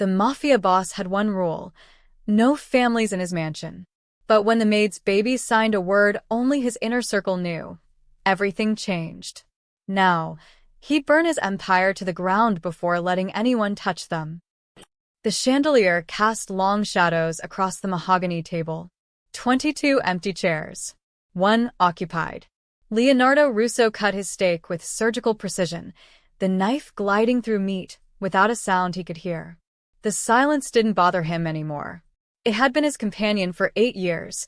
The Mafia boss had one rule: no families in his mansion. But when the maid's baby signed a word only his inner circle knew, everything changed. Now, he'd burn his empire to the ground before letting anyone touch them. The chandelier cast long shadows across the mahogany table. 22 empty chairs. One occupied. Leonardo Russo cut his steak with surgical precision, the knife gliding through meat without a sound he could hear. The silence didn't bother him anymore. It had been his companion for 8 years,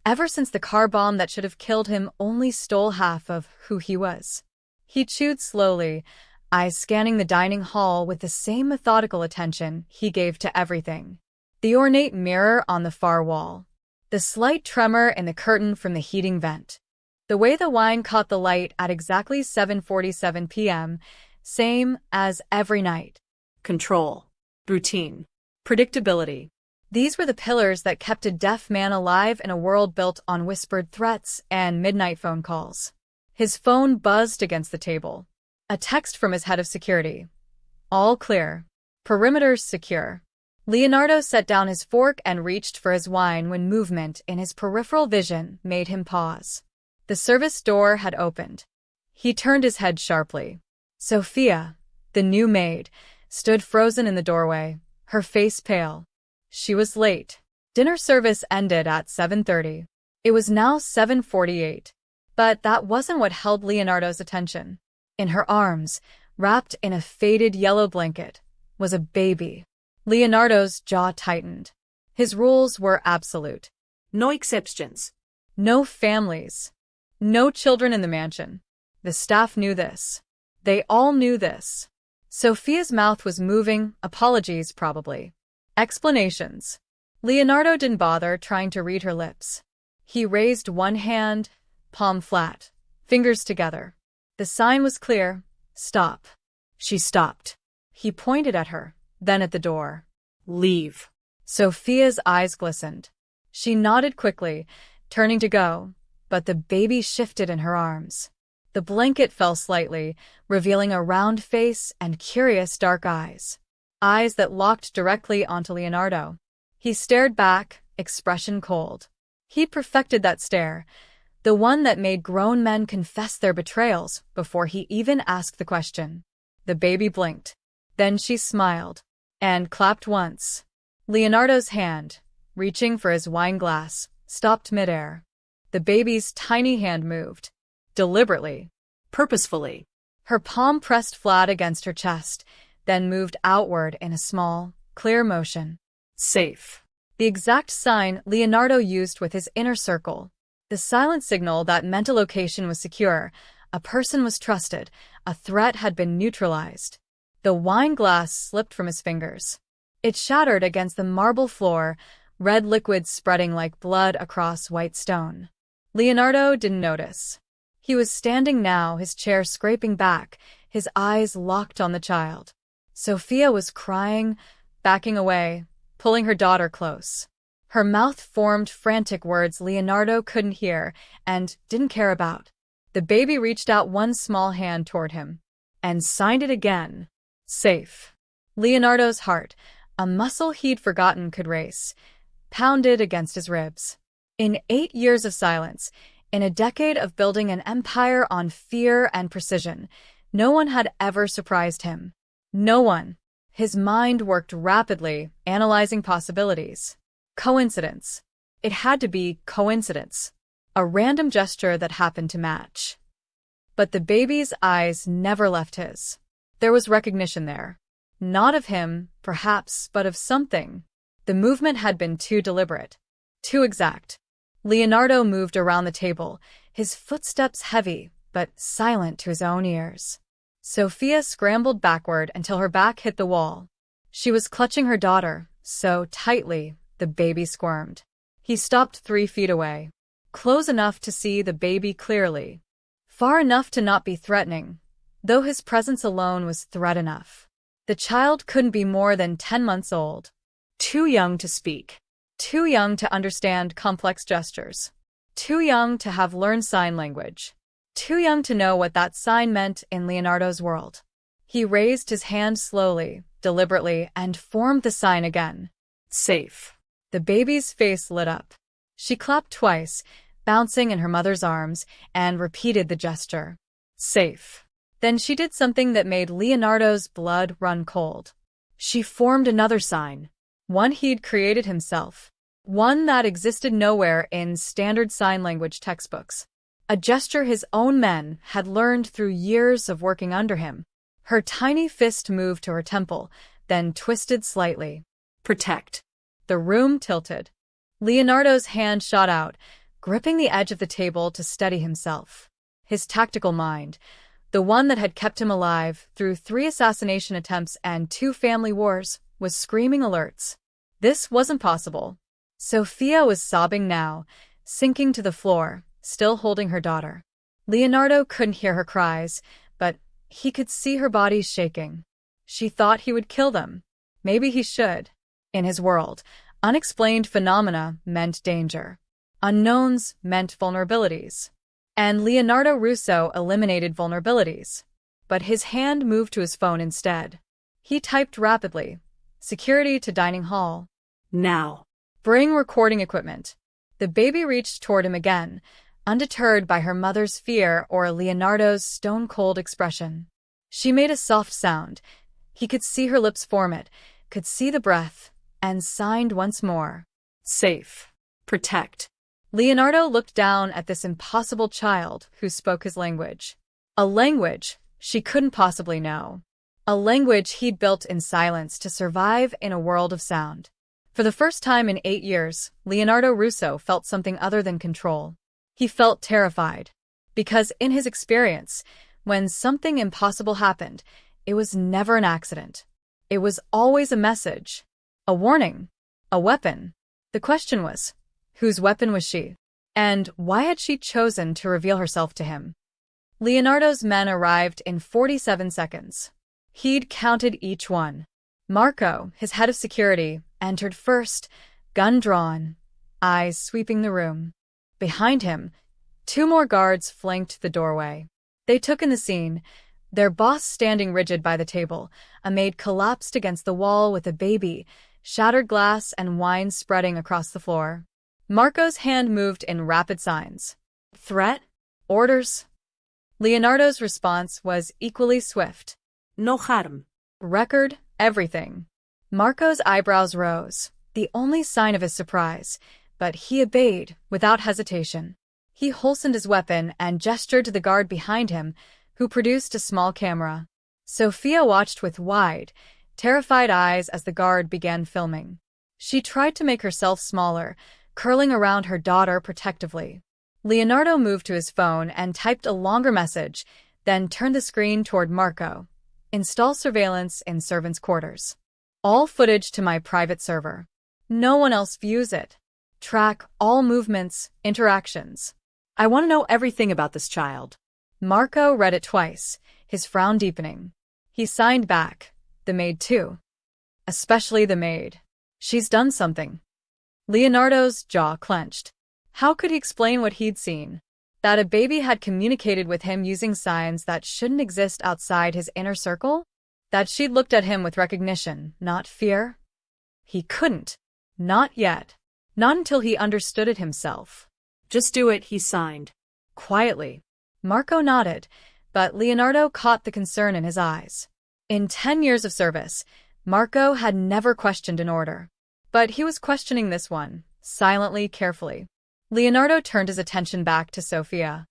ever since the car bomb that should have killed him only stole half of who he was. He chewed slowly, eyes scanning the dining hall with the same methodical attention he gave to everything. The ornate mirror on the far wall. The slight tremor in the curtain from the heating vent. The way the wine caught the light at exactly 7:47 p.m., same as every night. Control. Routine. Predictability. These were the pillars that kept a deaf man alive in a world built on whispered threats and midnight phone calls. His phone buzzed against the table. A text from his head of security. All clear. Perimeters secure. Leonardo set down his fork and reached for his wine when movement in his peripheral vision made him pause. The service door had opened. He turned his head sharply. Sophia, the new maid, stood frozen in the doorway, her face pale. She was late. Dinner service ended at 7:30. It was now 7:48. But that wasn't what held Leonardo's attention. In her arms, wrapped in a faded yellow blanket, was a baby. Leonardo's jaw tightened. His rules were absolute. No exceptions. No families. No children in the mansion. The staff knew this. They all knew this. Sophia's mouth was moving, apologies probably. Explanations. Leonardo didn't bother trying to read her lips. He raised one hand, palm flat, fingers together. The sign was clear. Stop. She stopped. He pointed at her, then at the door. Leave. Sophia's eyes glistened. She nodded quickly, turning to go, but the baby shifted in her arms. The blanket fell slightly, revealing a round face and curious dark eyes. Eyes that locked directly onto Leonardo. He stared back, expression cold. He'd perfected that stare, the one that made grown men confess their betrayals before he even asked the question. The baby blinked. Then she smiled, and clapped once. Leonardo's hand, reaching for his wine glass, stopped midair. The baby's tiny hand moved. Deliberately. Purposefully. Her palm pressed flat against her chest, then moved outward in a small, clear motion. Safe. The exact sign Leonardo used with his inner circle. The silent signal that meant a location was secure, a person was trusted, a threat had been neutralized. The wine glass slipped from his fingers. It shattered against the marble floor, red liquid spreading like blood across white stone. Leonardo didn't notice. He was standing now, his chair scraping back, his eyes locked on the child. Sophia was crying, backing away, pulling her daughter close. Her mouth formed frantic words Leonardo couldn't hear and didn't care about. The baby reached out one small hand toward him and signed it again. Safe. Leonardo's heart, a muscle he'd forgotten could race, pounded against his ribs. In 8 years of silence, in a decade of building an empire on fear and precision, no one had ever surprised him. No one. His mind worked rapidly, analyzing possibilities. Coincidence. It had to be coincidence. A random gesture that happened to match. But the baby's eyes never left his. There was recognition there. Not of him, perhaps, but of something. The movement had been too deliberate. Too exact. Leonardo moved around the table, his footsteps heavy, but silent to his own ears. Sophia scrambled backward until her back hit the wall. She was clutching her daughter, so tightly, the baby squirmed. He stopped 3 feet away. Close enough to see the baby clearly. Far enough to not be threatening, though his presence alone was threat enough. The child couldn't be more than 10 months old. Too young to speak. Too young to understand complex gestures. Too young to have learned sign language. Too young to know what that sign meant in Leonardo's world. He raised his hand slowly, deliberately, and formed the sign again. Safe. The baby's face lit up. She clapped twice, bouncing in her mother's arms, and repeated the gesture. Safe. Then she did something that made Leonardo's blood run cold. She formed another sign, one he'd created himself, one that existed nowhere in standard sign language textbooks. A gesture his own men had learned through years of working under him. Her tiny fist moved to her temple, then twisted slightly. Protect. The room tilted. Leonardo's hand shot out, gripping the edge of the table to steady himself. His tactical mind, the one that had kept him alive through 3 assassination attempts and 2 family wars, was screaming alerts. This wasn't possible. Sophia was sobbing now, sinking to the floor, still holding her daughter. Leonardo couldn't hear her cries, but he could see her body shaking. She thought he would kill them. Maybe he should. In his world, unexplained phenomena meant danger. Unknowns meant vulnerabilities. And Leonardo Russo eliminated vulnerabilities. But his hand moved to his phone instead. He typed rapidly. Security to dining hall. Now. Bring recording equipment. The baby reached toward him again, undeterred by her mother's fear or Leonardo's stone-cold expression. She made a soft sound. He could see her lips form it, could see the breath, and signed once more. Safe. Protect. Leonardo looked down at this impossible child who spoke his language. A language she couldn't possibly know. A language he'd built in silence to survive in a world of sound. For the first time in 8 years, Leonardo Russo felt something other than control. He felt terrified. Because in his experience, when something impossible happened, it was never an accident. It was always a message. A warning. A weapon. The question was, whose weapon was she? And why had she chosen to reveal herself to him? Leonardo's men arrived in 47 seconds. He'd counted each one. Marco, his head of security, entered first, gun drawn, eyes sweeping the room. Behind him, 2 more guards flanked the doorway. They took in the scene, their boss standing rigid by the table. A maid collapsed against the wall with a baby, shattered glass and wine spreading across the floor. Marco's hand moved in rapid signs. Threat? Orders? Leonardo's response was equally swift. No harm. Record, everything. Marco's eyebrows rose, the only sign of his surprise, but he obeyed without hesitation. He holstered his weapon and gestured to the guard behind him, who produced a small camera. Sophia watched with wide, terrified eyes as the guard began filming. She tried to make herself smaller, curling around her daughter protectively. Leonardo moved to his phone and typed a longer message, then turned the screen toward Marco. Install surveillance in servants' quarters. All footage to my private server. No one else views it. Track all movements, interactions. I want to know everything about this child. Marco read it twice, his frown deepening. He signed back. The maid too. Especially the maid. She's done something. Leonardo's jaw clenched. How could he explain what he'd seen? That a baby had communicated with him using signs that shouldn't exist outside his inner circle? That she'd looked at him with recognition, not fear? He couldn't. Not yet. Not until he understood it himself. Just do it, he signed. Quietly. Marco nodded, but Leonardo caught the concern in his eyes. In 10 years of service, Marco had never questioned an order. But he was questioning this one, silently, carefully. Leonardo turned his attention back to Sophia.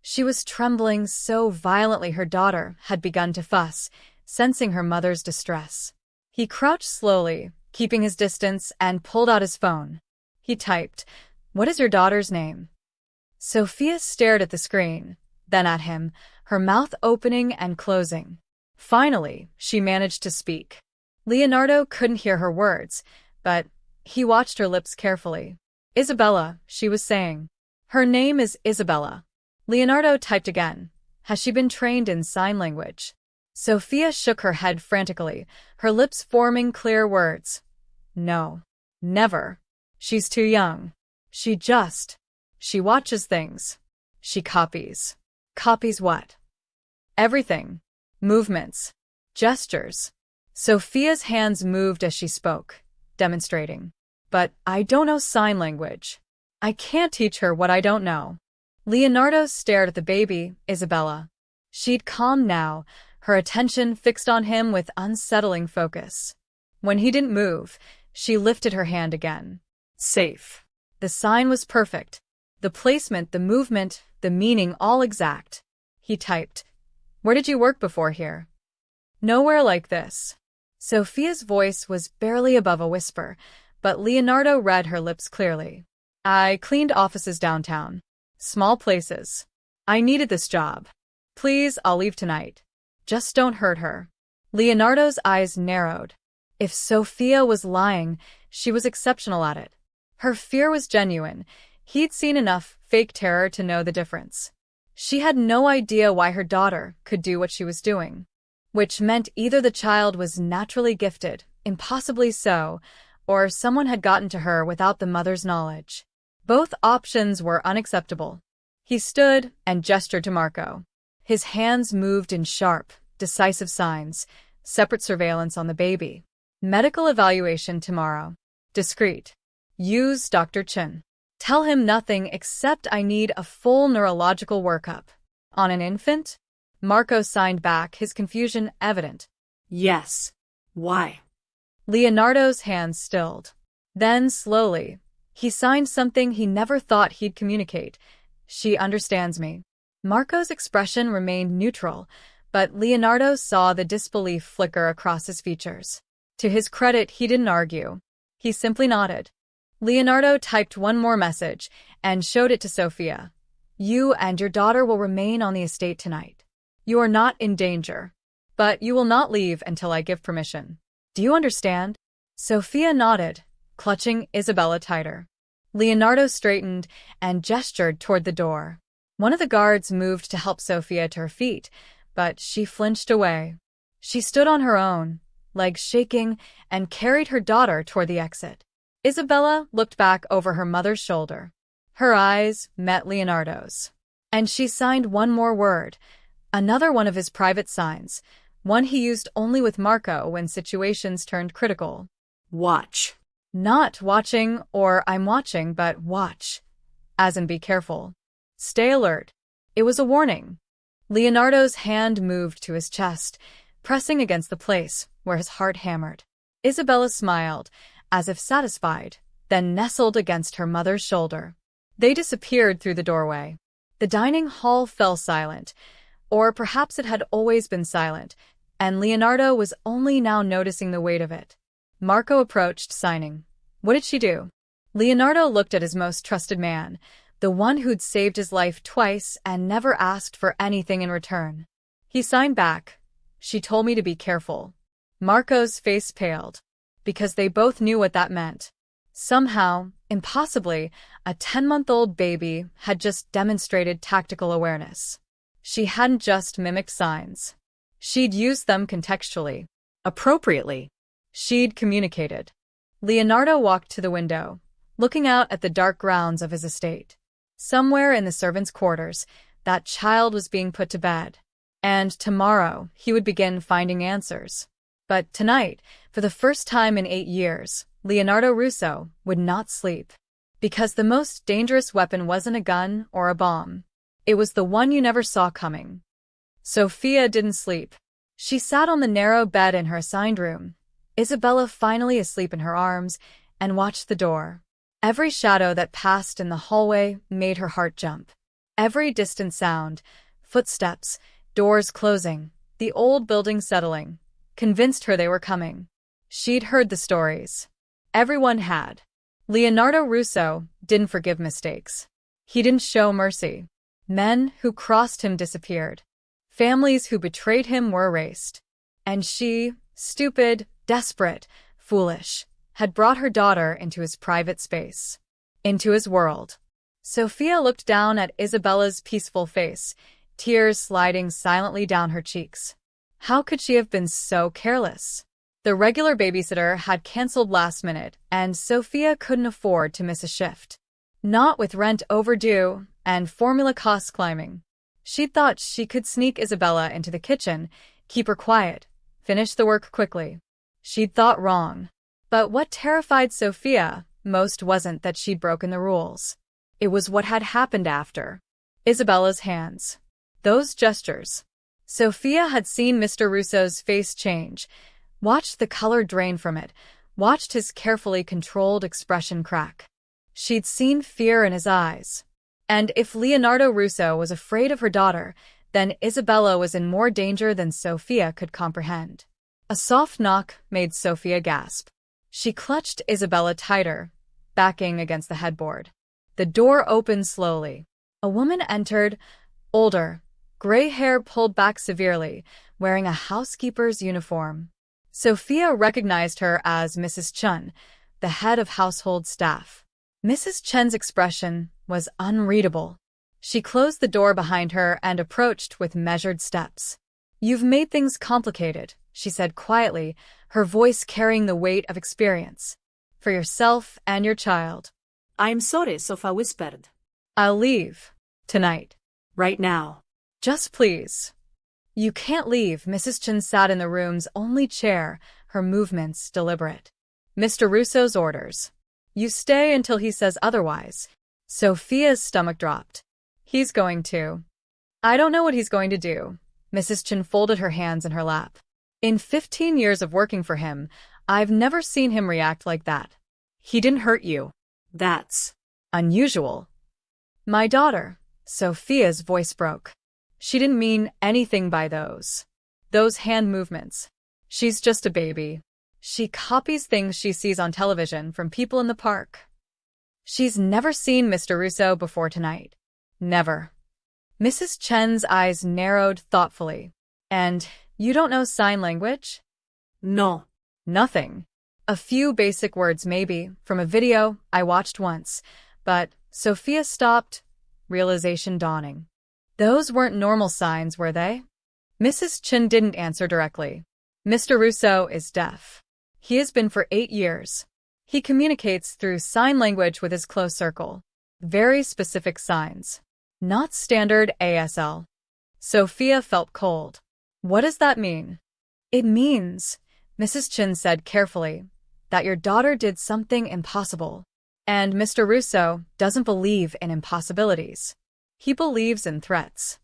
She was trembling so violently her daughter had begun to fuss, sensing her mother's distress. He crouched slowly, keeping his distance, and pulled out his phone. He typed, "What is your daughter's name?" Sophia stared at the screen, then at him, her mouth opening and closing. Finally, she managed to speak. Leonardo couldn't hear her words, but he watched her lips carefully. Isabella, she was saying. Her name is Isabella. Leonardo typed again. Has she been trained in sign language? Sophia shook her head frantically, her lips forming clear words. No. Never. She's too young. She watches things. She copies. Copies what? Everything. Movements. Gestures. Sophia's hands moved as she spoke, demonstrating. But I don't know sign language. I can't teach her what I don't know. Leonardo stared at the baby, Isabella. She'd calmed now, her attention fixed on him with unsettling focus. When he didn't move, she lifted her hand again. Safe. The sign was perfect. The placement, the movement, the meaning all exact. He typed, "Where did you work before here?" "Nowhere like this." Sophia's voice was barely above a whisper, but Leonardo read her lips clearly. "I cleaned offices downtown. Small places. I needed this job. Please, I'll leave tonight. Just don't hurt her." Leonardo's eyes narrowed. If Sophia was lying, she was exceptional at it. Her fear was genuine. He'd seen enough fake terror to know the difference. She had no idea why her daughter could do what she was doing, which meant either the child was naturally gifted, impossibly so, or someone had gotten to her without the mother's knowledge. Both options were unacceptable. He stood and gestured to Marco. His hands moved in sharp, decisive signs. Separate surveillance on the baby. Medical evaluation tomorrow. Discreet. Use Dr. Chin. Tell him nothing except I need a full neurological workup. On an infant? Marco signed back, his confusion evident. Yes. Why? Leonardo's hands stilled. Then, slowly, he signed something he never thought he'd communicate. She understands me. Marco's expression remained neutral, but Leonardo saw the disbelief flicker across his features. To his credit, he didn't argue. He simply nodded. Leonardo typed one more message and showed it to Sophia. "You and your daughter will remain on the estate tonight. You are not in danger, but you will not leave until I give permission. Do you understand?" Sophia nodded, clutching Isabella tighter. Leonardo straightened and gestured toward the door. One of the guards moved to help Sophia to her feet, but she flinched away. She stood on her own, legs shaking, and carried her daughter toward the exit. Isabella looked back over her mother's shoulder. Her eyes met Leonardo's. And she signed one more word, another one of his private signs, one he used only with Marco when situations turned critical. Watch. Not watching or I'm watching, but watch. As in be careful. Stay alert. It was a warning. Leonardo's hand moved to his chest, pressing against the place where his heart hammered. Isabella smiled, as if satisfied, then nestled against her mother's shoulder. They disappeared through the doorway. The dining hall fell silent, or perhaps it had always been silent, and Leonardo was only now noticing the weight of it. Marco approached, signing. What did she do? Leonardo looked at his most trusted man, the one who'd saved his life twice and never asked for anything in return. He signed back. She told me to be careful. Marco's face paled, because they both knew what that meant. Somehow, impossibly, a 10-month-old baby had just demonstrated tactical awareness. She hadn't just mimicked signs. She'd used them contextually, appropriately. She'd communicated. Leonardo walked to the window, looking out at the dark grounds of his estate. Somewhere in the servants' quarters, that child was being put to bed. And tomorrow, he would begin finding answers. But tonight, for the first time in 8 years, Leonardo Russo would not sleep. Because the most dangerous weapon wasn't a gun or a bomb. It was the one you never saw coming. Sophia didn't sleep. She sat on the narrow bed in her assigned room, Isabella finally asleep in her arms, and watched the door. Every shadow that passed in the hallway made her heart jump. Every distant sound, footsteps, doors closing, the old building settling, convinced her they were coming. She'd heard the stories. Everyone had. Leonardo Russo didn't forgive mistakes. He didn't show mercy. Men who crossed him disappeared. Families who betrayed him were erased. And she, stupid, desperate, foolish, had brought her daughter into his private space. Into his world. Sophia looked down at Isabella's peaceful face, tears sliding silently down her cheeks. How could she have been so careless? The regular babysitter had canceled last minute, and Sophia couldn't afford to miss a shift. Not with rent overdue and formula costs climbing. She thought she could sneak Isabella into the kitchen, keep her quiet, finish the work quickly. She'd thought wrong. But what terrified Sophia most wasn't that she'd broken the rules. It was what had happened after. Isabella's hands. Those gestures. Sophia had seen Mr. Russo's face change, watched the color drain from it, watched his carefully controlled expression crack. She'd seen fear in his eyes. And if Leonardo Russo was afraid of her daughter, then Isabella was in more danger than Sophia could comprehend. A soft knock made Sophia gasp. She clutched Isabella tighter, backing against the headboard. The door opened slowly. A woman entered, older, gray hair pulled back severely, wearing a housekeeper's uniform. Sophia recognized her as Mrs. Chun, the head of household staff. Mrs. Chen's expression was unreadable. She closed the door behind her and approached with measured steps. "You've made things complicated," she said quietly, her voice carrying the weight of experience. "For yourself and your child." I'm sorry, Sophia whispered. "I'll leave. Tonight." Right now. "Just please." "You can't leave." Mrs. Chen sat in the room's only chair, her movements deliberate. "Mr. Russo's orders. You stay until he says otherwise." Sophia's stomach dropped. "He's going to." "I don't know what he's going to do." Mrs. Chen folded her hands in her lap. "In 15 years of working for him, I've never seen him react like that. He didn't hurt you." That's unusual." "My daughter." Sophia's voice broke. She didn't mean anything by those hand movements. She's just a baby. She copies things she sees on television from people in the park. She's never seen Mr. Russo before tonight. Never. Mrs. Chen's eyes narrowed thoughtfully. "And you don't know sign language?" no. "Nothing. A few basic words maybe, from a video I watched once." But Sophia stopped, realization dawning. Those weren't normal signs, were they? Mrs. Chen didn't answer directly. "Mr. Russo is deaf. He has been for 8 years. He communicates through sign language with his close circle. Very specific signs. Not standard ASL." Sophia felt cold. "What does that mean?" "It means," Mrs. Chen said carefully, "that your daughter did something impossible. And Mr. Russo doesn't believe in impossibilities. He believes in threats."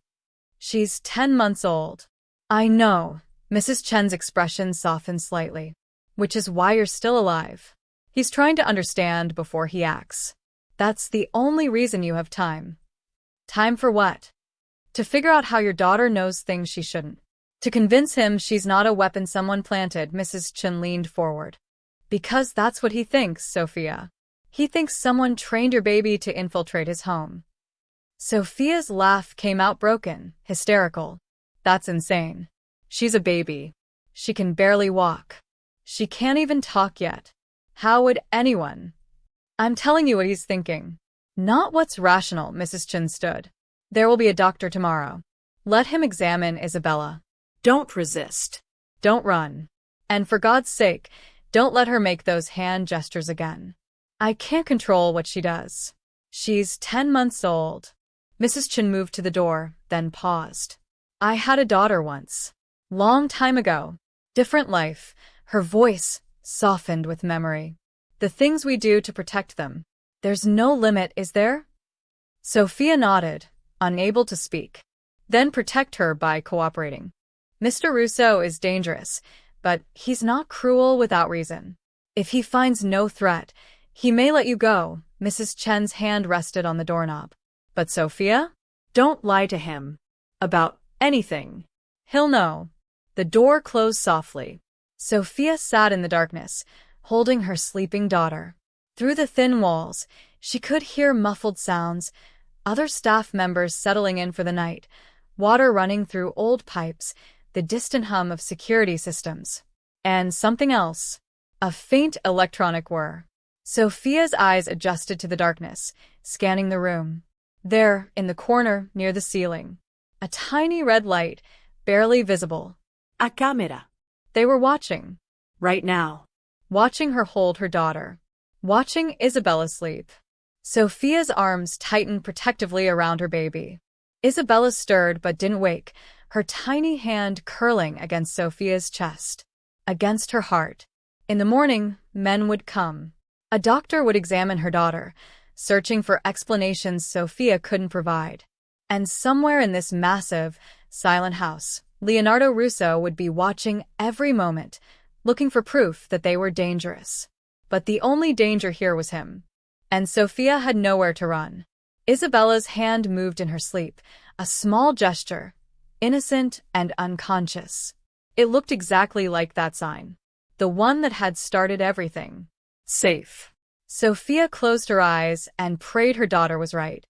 "She's 10 months old." "I know." Mrs. Chen's expression softened slightly. "Which is why you're still alive. He's trying to understand before he acts. That's the only reason you have time." "Time for what?" "To figure out how your daughter knows things she shouldn't. To convince him she's not a weapon someone planted." Mrs. Chen leaned forward. "Because that's what he thinks, Sophia. He thinks someone trained your baby to infiltrate his home." Sophia's laugh came out broken, hysterical. "That's insane. She's a baby. She can barely walk. She can't even talk yet. How would anyone?" "I'm telling you what he's thinking. Not what's rational." Mrs. Chen stood. "There will be a doctor tomorrow. Let him examine Isabella. Don't resist. Don't run. And for God's sake, don't let her make those hand gestures again. I can't control what she does. She's 10 months old." Mrs. Chen moved to the door, then paused. "I had a daughter once. Long time ago. Different life." Her voice softened with memory. "The things we do to protect them. There's no limit, is there?" Sophia nodded, unable to speak. "Then protect her by cooperating. Mr. Russo is dangerous, but he's not cruel without reason. If he finds no threat, he may let you go." Mrs. Chen's hand rested on the doorknob. "But Sophia? Don't lie to him. About anything. He'll know." The door closed softly. Sophia sat in the darkness, holding her sleeping daughter. Through the thin walls, she could hear muffled sounds, other staff members settling in for the night, water running through old pipes, the distant hum of security systems. And something else. A faint electronic whir. Sophia's eyes adjusted to the darkness, scanning the room. There, in the corner near the ceiling, a tiny red light, barely visible. A camera. They were watching. Right now. Watching her hold her daughter. Watching Isabella sleep. Sophia's arms tightened protectively around her baby. Isabella stirred but didn't wake, her tiny hand curling against Sophia's chest. Against her heart. In the morning, men would come. A doctor would examine her daughter, searching for explanations Sophia couldn't provide. And somewhere in this massive, silent house, Leonardo Russo would be watching every moment, looking for proof that they were dangerous. But the only danger here was him. And Sophia had nowhere to run. Isabella's hand moved in her sleep, a small gesture, innocent and unconscious. It looked exactly like that sign. The one that had started everything. Safe. Sophia closed her eyes and prayed her daughter was right.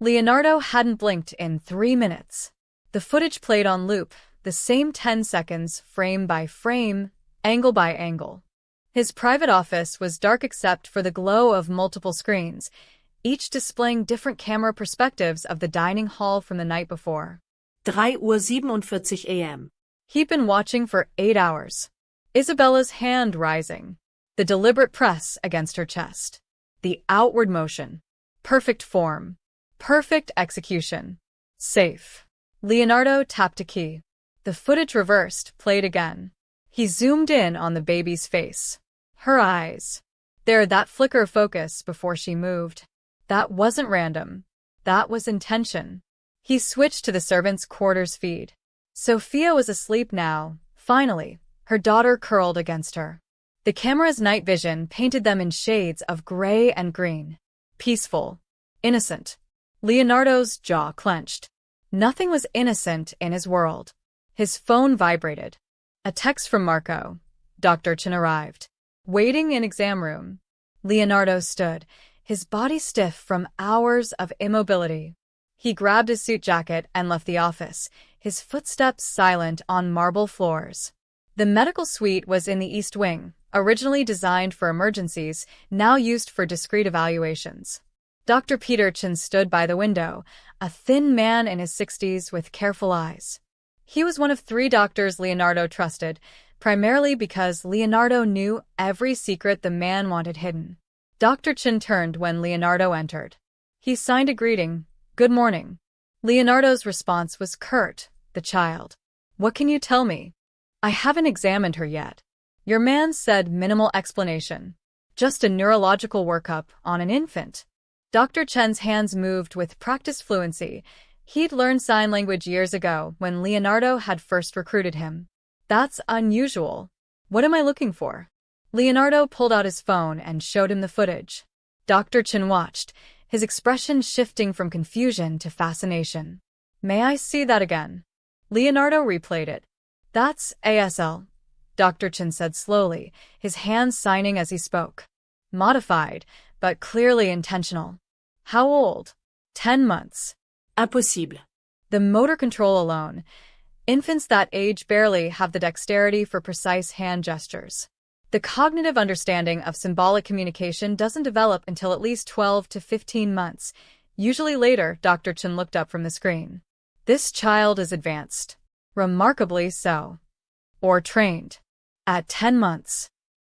Leonardo hadn't blinked in 3 minutes. The footage played on loop, the same 10 seconds, frame by frame, angle by angle. His private office was dark except for the glow of multiple screens, each displaying different camera perspectives of the dining hall from the night before. 3:47 a.m. He'd been watching for 8 hours. Isabella's hand rising, the deliberate press against her chest, the outward motion, perfect form, perfect execution, safe. Leonardo tapped a key. The footage reversed, played again. He zoomed in on the baby's face. Her eyes. There, that flicker of focus before she moved. That wasn't random. That was intention. He switched to the servants' quarters feed. Sophia was asleep now, finally, her daughter curled against her. The camera's night vision painted them in shades of gray and green. Peaceful. Innocent. Leonardo's jaw clenched. Nothing was innocent in his world. His phone vibrated. A text from Marco. Dr. Chen arrived. Waiting in exam room. Leonardo stood, his body stiff from hours of immobility. He grabbed his suit jacket and left the office, his footsteps silent on marble floors. The medical suite was in the East Wing, originally designed for emergencies, now used for discreet evaluations. Dr. Peter Chen stood by the window, a thin man in his 60s with careful eyes. He was one of 3 doctors Leonardo trusted, primarily because Leonardo knew every secret the man wanted hidden. Dr. Chen turned when Leonardo entered. He signed a greeting, "Good morning." Leonardo's response was curt, "The child. What can you tell me? I haven't examined her yet." Your man said minimal explanation. Just a neurological workup on an infant. Dr. Chen's hands moved with practiced fluency. He'd learned sign language years ago when Leonardo had first recruited him. That's unusual. What am I looking for? Leonardo pulled out his phone and showed him the footage. Dr. Chen watched, his expression shifting from confusion to fascination. May I see that again? Leonardo replayed it. That's ASL, Dr. Chen said slowly, his hands signing as he spoke. Modified, but clearly intentional. How old? 10 months. Impossible. The motor control alone. Infants that age barely have the dexterity for precise hand gestures. The cognitive understanding of symbolic communication doesn't develop until at least 12 to 15 months. Usually later, Dr. Chen looked up from the screen. This child is advanced. Remarkably so. Or trained. At 10 months.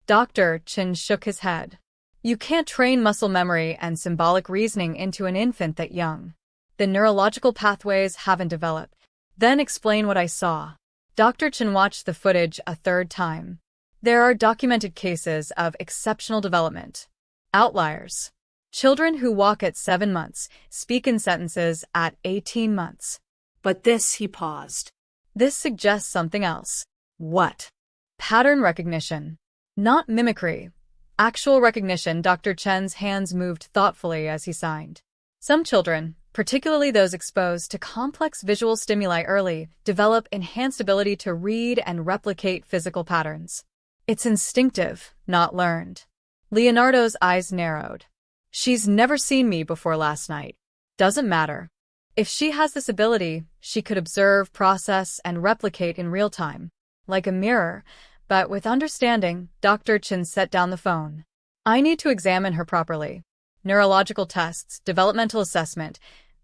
Dr. Chen shook his head. You can't train muscle memory and symbolic reasoning into an infant that young. The neurological pathways haven't developed. Then explain what I saw. Dr. Chen watched the footage a 3rd time. There are documented cases of exceptional development. Outliers. Children who walk at 7 months, speak in sentences at 18 months. But this, he paused. This suggests something else. What? Pattern recognition. Not mimicry. Actual recognition. Dr. Chen's hands moved thoughtfully as he signed. Some children, particularly those exposed to complex visual stimuli early, develop enhanced ability to read and replicate physical patterns. It's instinctive, not learned. Leonardo's eyes narrowed. She's never seen me before last night. Doesn't matter. If she has this ability, she could observe, process, and replicate in real time, like a mirror, but with understanding. Dr. Chen set down the phone. I need to examine her properly. Neurological tests, developmental assessment,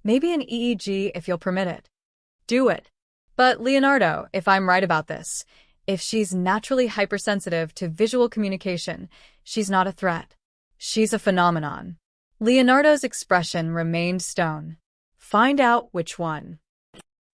maybe an EEG if you'll permit it. Do it. But Leonardo, if I'm right about this, if she's naturally hypersensitive to visual communication, she's not a threat. She's a phenomenon. Leonardo's expression remained stone. Find out which one.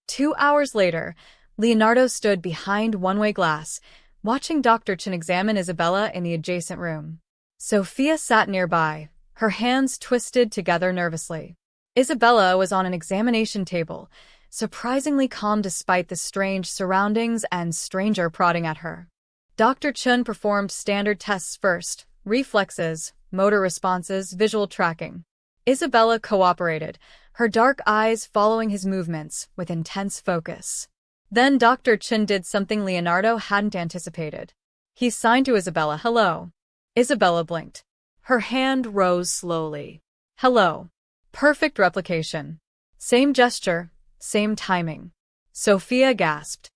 2 hours later, Leonardo stood behind one-way glass, watching Dr. Chen examine Isabella in the adjacent room. Sophia sat nearby, her hands twisted together nervously. Isabella was on an examination table, surprisingly calm despite the strange surroundings and stranger prodding at her. Dr. Chen performed standard tests first: reflexes, motor responses, visual tracking. Isabella cooperated, her dark eyes following his movements with intense focus. Then Dr. Chen did something Leonardo hadn't anticipated. He signed to Isabella, "Hello." Isabella blinked. Her hand rose slowly. "Hello." Perfect replication. Same gesture, same timing. Sophia gasped.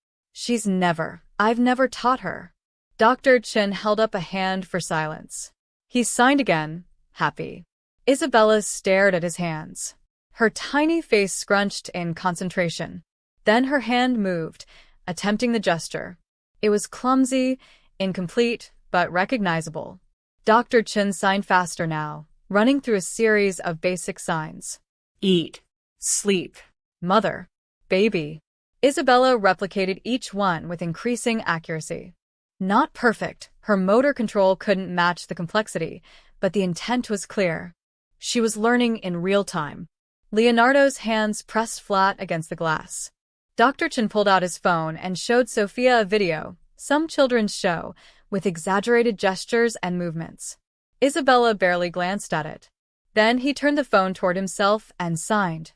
I've never taught her." Dr. Chen held up a hand for silence. He signed again, happy. Isabella stared at his hands. Her tiny face scrunched in concentration. Then her hand moved, attempting the gesture. It was clumsy, incomplete, but recognizable. Dr. Chen signed faster now, running through a series of basic signs. Eat. Sleep. Mother. Baby. Isabella replicated each one with increasing accuracy. Not perfect, her motor control couldn't match the complexity, but the intent was clear. She was learning in real time. Leonardo's hands pressed flat against the glass. Dr. Chen pulled out his phone and showed Sophia a video, some children's show, with exaggerated gestures and movements. Isabella barely glanced at it. Then he turned the phone toward himself and signed,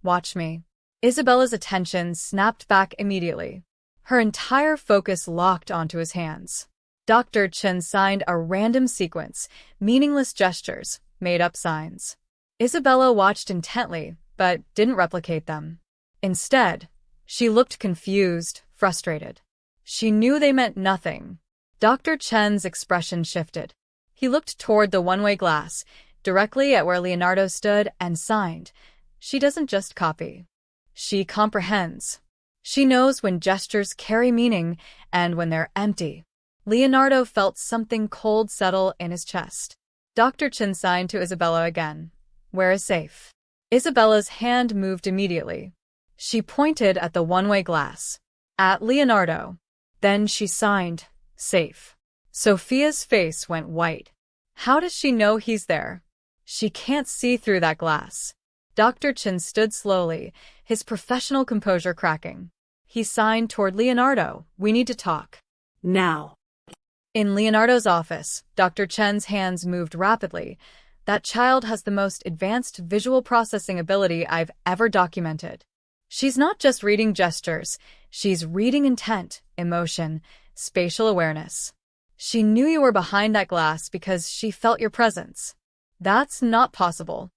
"Watch me." Isabella's attention snapped back immediately. Her entire focus locked onto his hands. Dr. Chen signed a random sequence, meaningless gestures, made-up signs. Isabella watched intently, but didn't replicate them. Instead, she looked confused, frustrated. She knew they meant nothing. Dr. Chen's expression shifted. He looked toward the one-way glass, directly at where Leonardo stood, and signed. She doesn't just copy. She comprehends. She knows when gestures carry meaning and when they're empty. Leonardo felt something cold settle in his chest. Dr. Chen signed to Isabella again. "Where is safe?" Isabella's hand moved immediately. She pointed at the one-way glass. At Leonardo. Then she signed, "Safe." Sophia's face went white. How does she know he's there? She can't see through that glass. Dr. Chen stood slowly, his professional composure cracking. He signed toward Leonardo. "We need to talk." Now. In Leonardo's office, Dr. Chen's hands moved rapidly. "That child has the most advanced visual processing ability I've ever documented. She's not just reading gestures, she's reading intent, emotion, spatial awareness. She knew you were behind that glass because she felt your presence. That's not possible.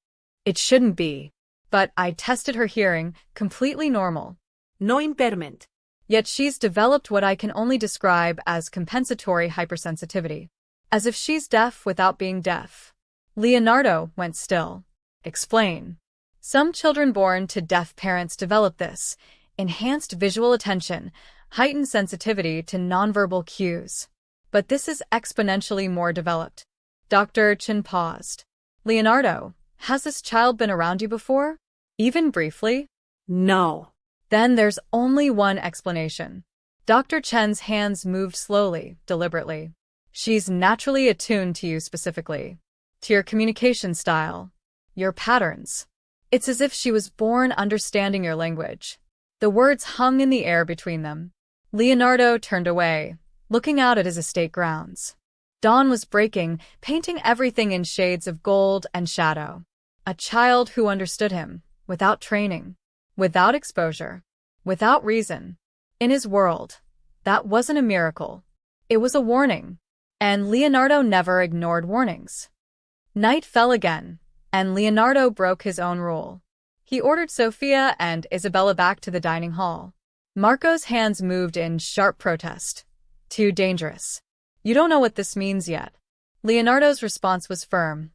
It shouldn't be. But I tested her hearing, completely normal. No impairment. Yet she's developed what I can only describe as compensatory hypersensitivity. As if she's deaf without being deaf." Leonardo went still. "Explain." "Some children born to deaf parents develop this: enhanced visual attention, heightened sensitivity to nonverbal cues. But this is exponentially more developed." Dr. Chen paused. "Leonardo, has this child been around you before? Even briefly?" No. "Then there's only one explanation." Dr. Chen's hands moved slowly, deliberately. "She's naturally attuned to you specifically. To your communication style. Your patterns. It's as if she was born understanding your language." The words hung in the air between them. Leonardo turned away, looking out at his estate grounds. Dawn was breaking, painting everything in shades of gold and shadow. A child who understood him, without training, without exposure, without reason. In his world, that wasn't a miracle. It was a warning. And Leonardo never ignored warnings. Night fell again, and Leonardo broke his own rule. He ordered Sophia and Isabella back to the dining hall. Marco's hands moved in sharp protest. "Too dangerous. You don't know what this means yet." Leonardo's response was firm.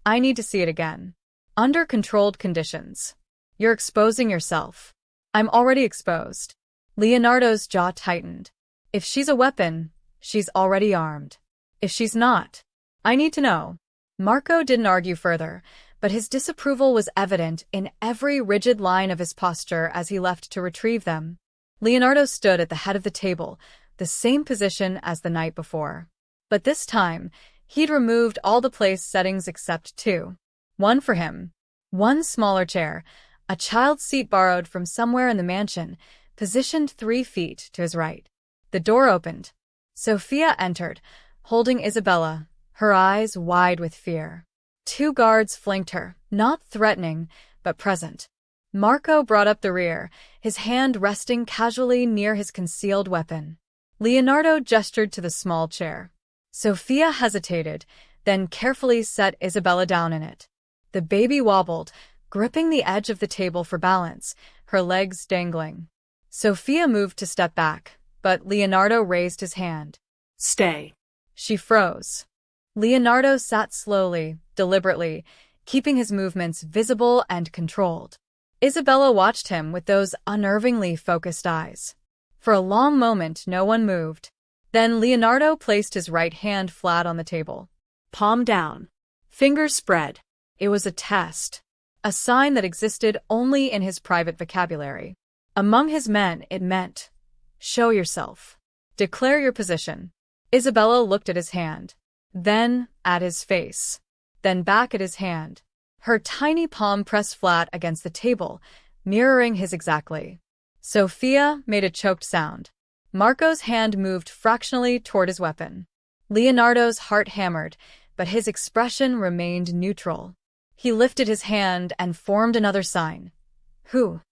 "I need to see it again. Under controlled conditions. You're exposing yourself." "I'm already exposed." Leonardo's jaw tightened. "If she's a weapon, she's already armed. If she's not, I need to know." Marco didn't argue further, but his disapproval was evident in every rigid line of his posture as he left to retrieve them. Leonardo stood at the head of the table, the same position as the night before. But this time, he'd removed all the place settings except two. One for him. One smaller chair, a child's seat borrowed from somewhere in the mansion, positioned 3 feet to his right. The door opened. Sophia entered, holding Isabella, her eyes wide with fear. 2 guards flanked her, not threatening, but present. Marco brought up the rear, his hand resting casually near his concealed weapon. Leonardo gestured to the small chair. Sophia hesitated, then carefully set Isabella down in it. The baby wobbled, gripping the edge of the table for balance, her legs dangling. Sophia moved to step back, but Leonardo raised his hand. Stay. She froze. Leonardo sat slowly, deliberately, keeping his movements visible and controlled. Isabella watched him with those unnervingly focused eyes. For a long moment, no one moved. Then Leonardo placed his right hand flat on the table. Palm down. Fingers spread. It was a test, a sign that existed only in his private vocabulary. Among his men, it meant, show yourself. Declare your position. Isabella looked at his hand, then at his face, then back at his hand. Her tiny palm pressed flat against the table, mirroring his exactly. Sophia made a choked sound. Marco's hand moved fractionally toward his weapon. Leonardo's heart hammered, but his expression remained neutral. He lifted his hand and formed another sign. Who?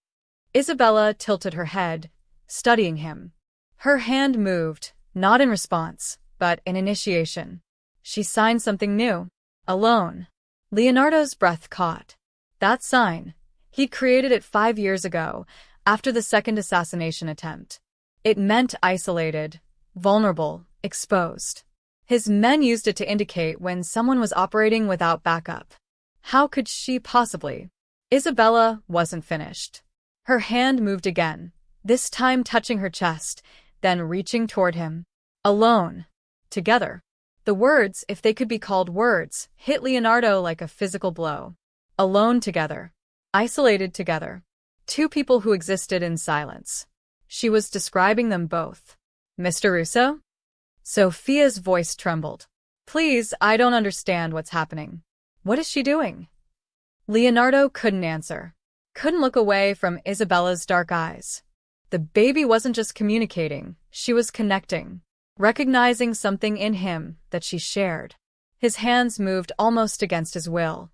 Isabella tilted her head, studying him. Her hand moved, not in response, but in initiation. She signed something new. Alone. Leonardo's breath caught. That sign. He'd created it 5 years ago, after the second assassination attempt. It meant isolated, vulnerable, exposed. His men used it to indicate when someone was operating without backup. How could she possibly? Isabella wasn't finished. Her hand moved again, this time touching her chest, then reaching toward him. Alone. Together. The words, if they could be called words, hit Leonardo like a physical blow. Alone together. Isolated together. 2 people who existed in silence. She was describing them both. Mr. Russo? Sophia's voice trembled. Please, I don't understand what's happening. What is she doing? Leonardo couldn't answer. Couldn't look away from Isabella's dark eyes. The baby wasn't just communicating, she was connecting, recognizing something in him that she shared. His hands moved almost against his will.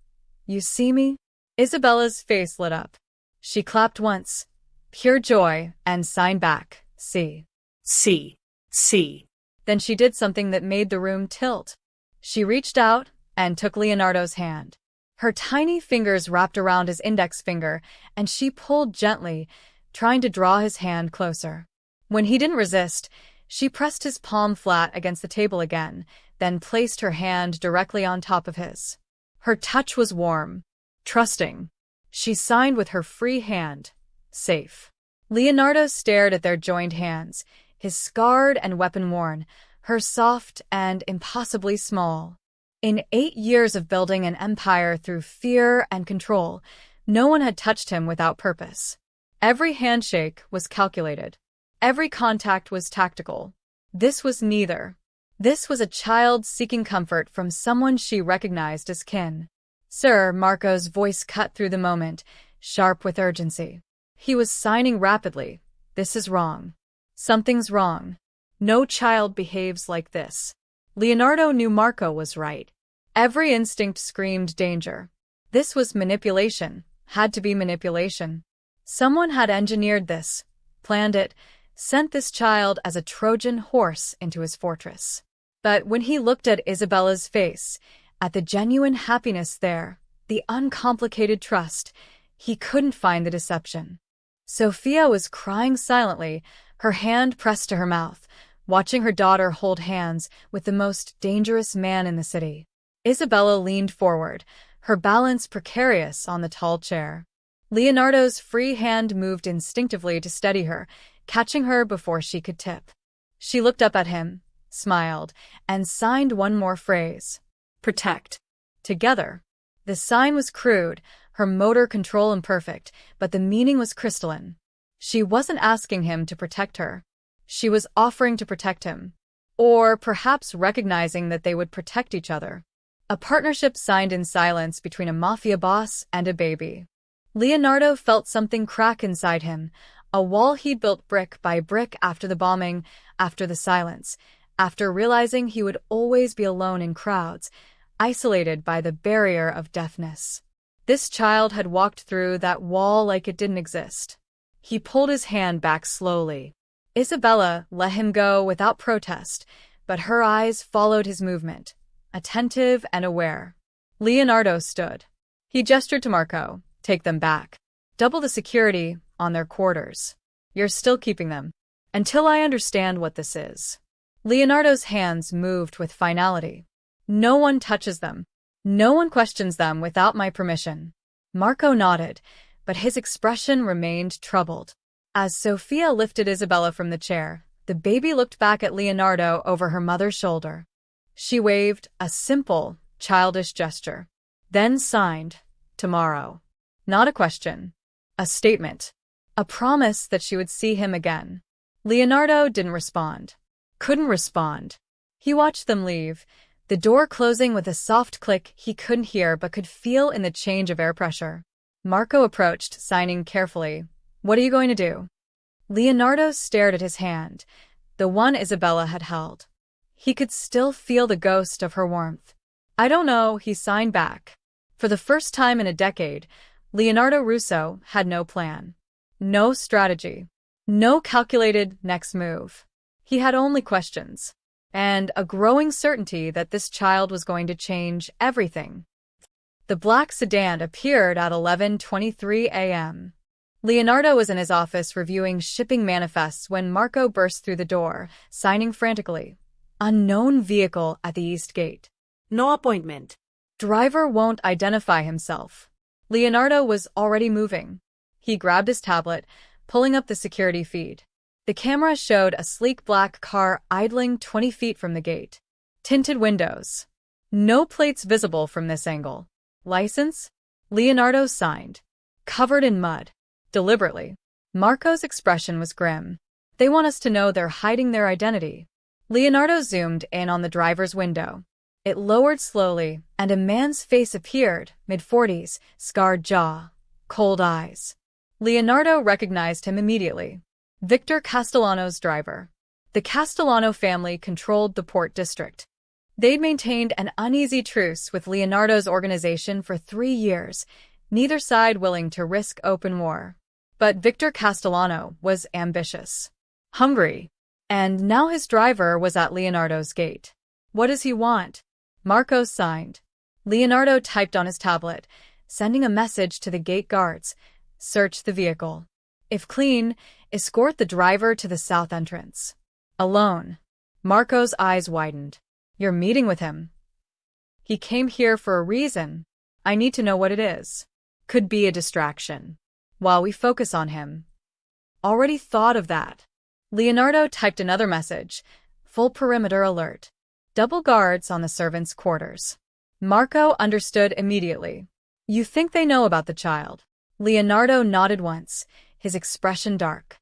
You see me? Isabella's face lit up. She clapped once, pure joy, and signed back, see. See. See. Then she did something that made the room tilt. She reached out and took Leonardo's hand. Her tiny fingers wrapped around his index finger, and she pulled gently, trying to draw his hand closer. When he didn't resist, she pressed his palm flat against the table again, then placed her hand directly on top of his. Her touch was warm, trusting. She signed with her free hand, safe. Leonardo stared at their joined hands, his scarred and weapon-worn, her soft and impossibly small. In 8 years of building an empire through fear and control, no one had touched him without purpose. Every handshake was calculated. Every contact was tactical. This was neither. This was a child seeking comfort from someone she recognized as kin. Sir, Marco's voice cut through the moment, sharp with urgency. He was signing rapidly. This is wrong. Something's wrong. No child behaves like this. Leonardo knew Marco was right. Every instinct screamed danger. This was manipulation, had to be manipulation. Someone had engineered this, planned it, sent this child as a Trojan horse into his fortress. But when he looked at Isabella's face, at the genuine happiness there, the uncomplicated trust, he couldn't find the deception. Sophia was crying silently, her hand pressed to her mouth, watching her daughter hold hands with the most dangerous man in the city. Isabella leaned forward, her balance precarious on the tall chair. Leonardo's free hand moved instinctively to steady her, catching her before she could tip. She looked up at him, smiled, and signed one more phrase. Protect. Together. The sign was crude, her motor control imperfect, but the meaning was crystalline. She wasn't asking him to protect her. She was offering to protect him. Or perhaps recognizing that they would protect each other. A partnership signed in silence between a mafia boss and a baby. Leonardo felt something crack inside him, a wall he'd built brick by brick after the bombing, after the silence, after realizing he would always be alone in crowds, isolated by the barrier of deafness. This child had walked through that wall like it didn't exist. He pulled his hand back slowly. Isabella let him go without protest, but her eyes followed his movement, attentive and aware. Leonardo stood. He gestured to Marco. Take them back. Double the security on their quarters. You're still keeping them. Until I understand what this is. Leonardo's hands moved with finality. No one touches them. No one questions them without my permission. Marco nodded, but his expression remained troubled. As Sophia lifted Isabella from the chair, the baby looked back at Leonardo over her mother's shoulder. She waved, a simple, childish gesture. Then signed, tomorrow. Not a question. A statement. A promise that she would see him again. Leonardo didn't respond. Couldn't respond. He watched them leave, the door closing with a soft click he couldn't hear but could feel in the change of air pressure. Marco approached, signing carefully. What are you going to do? Leonardo stared at his hand, the one Isabella had held. He could still feel the ghost of her warmth. I don't know, he signed back. For the first time in a decade, Leonardo Russo had no plan. No strategy. No calculated next move. He had only questions. And a growing certainty that this child was going to change everything. The black sedan appeared at 11:23 a.m. Leonardo was in his office reviewing shipping manifests when Marco burst through the door, signing frantically. Unknown vehicle at the east gate. No appointment. Driver won't identify himself. Leonardo was already moving. He grabbed his tablet, pulling up the security feed. The camera showed a sleek black car idling 20 feet from the gate. Tinted windows. No plates visible from this angle. License? Leonardo signed. Covered in mud. Deliberately. Marco's expression was grim. They want us to know they're hiding their identity. Leonardo zoomed in on the driver's window. It lowered slowly, and a man's face appeared, mid-40s, scarred jaw, cold eyes. Leonardo recognized him immediately. Victor Castellano's driver. The Castellano family controlled the port district. They'd maintained an uneasy truce with Leonardo's organization for 3 years, neither side willing to risk open war. But Victor Castellano was ambitious. Hungry. And now his driver was at Leonardo's gate. What does he want? Marco signed. Leonardo typed on his tablet, sending a message to the gate guards. Search the vehicle. If clean, escort the driver to the south entrance. Alone. Marco's eyes widened. You're meeting with him. He came here for a reason. I need to know what it is. Could be a distraction. While we focus on him. Already thought of that. Leonardo typed another message. Full perimeter alert. Double guards on the servants' quarters. Marco understood immediately. You think they know about the child? Leonardo nodded once, his expression dark.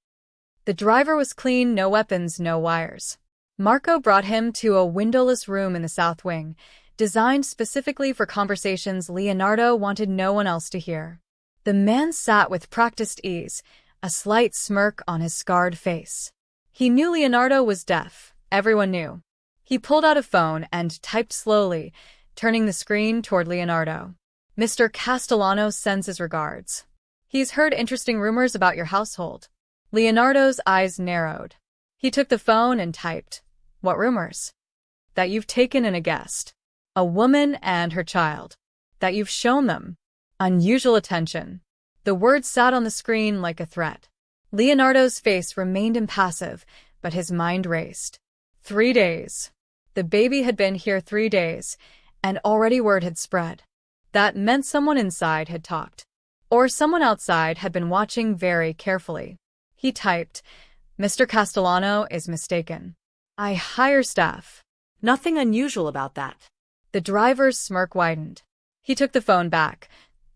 The driver was clean, no weapons, no wires. Marco brought him to a windowless room in the south wing, designed specifically for conversations Leonardo wanted no one else to hear. The man sat with practiced ease, a slight smirk on his scarred face. He knew Leonardo was deaf, everyone knew. He pulled out a phone and typed slowly, turning the screen toward Leonardo. Mr. Castellano sends his regards. He's heard interesting rumors about your household. Leonardo's eyes narrowed. He took the phone and typed. What rumors? That you've taken in a guest. A woman and her child. That you've shown them. Unusual attention. The words sat on the screen like a threat. Leonardo's face remained impassive, but his mind raced. 3 days. The baby had been here 3 days, and already word had spread. That meant someone inside had talked. Or someone outside had been watching very carefully. He typed, Mr. Castellano is mistaken. I hire staff. Nothing unusual about that. The driver's smirk widened. He took the phone back.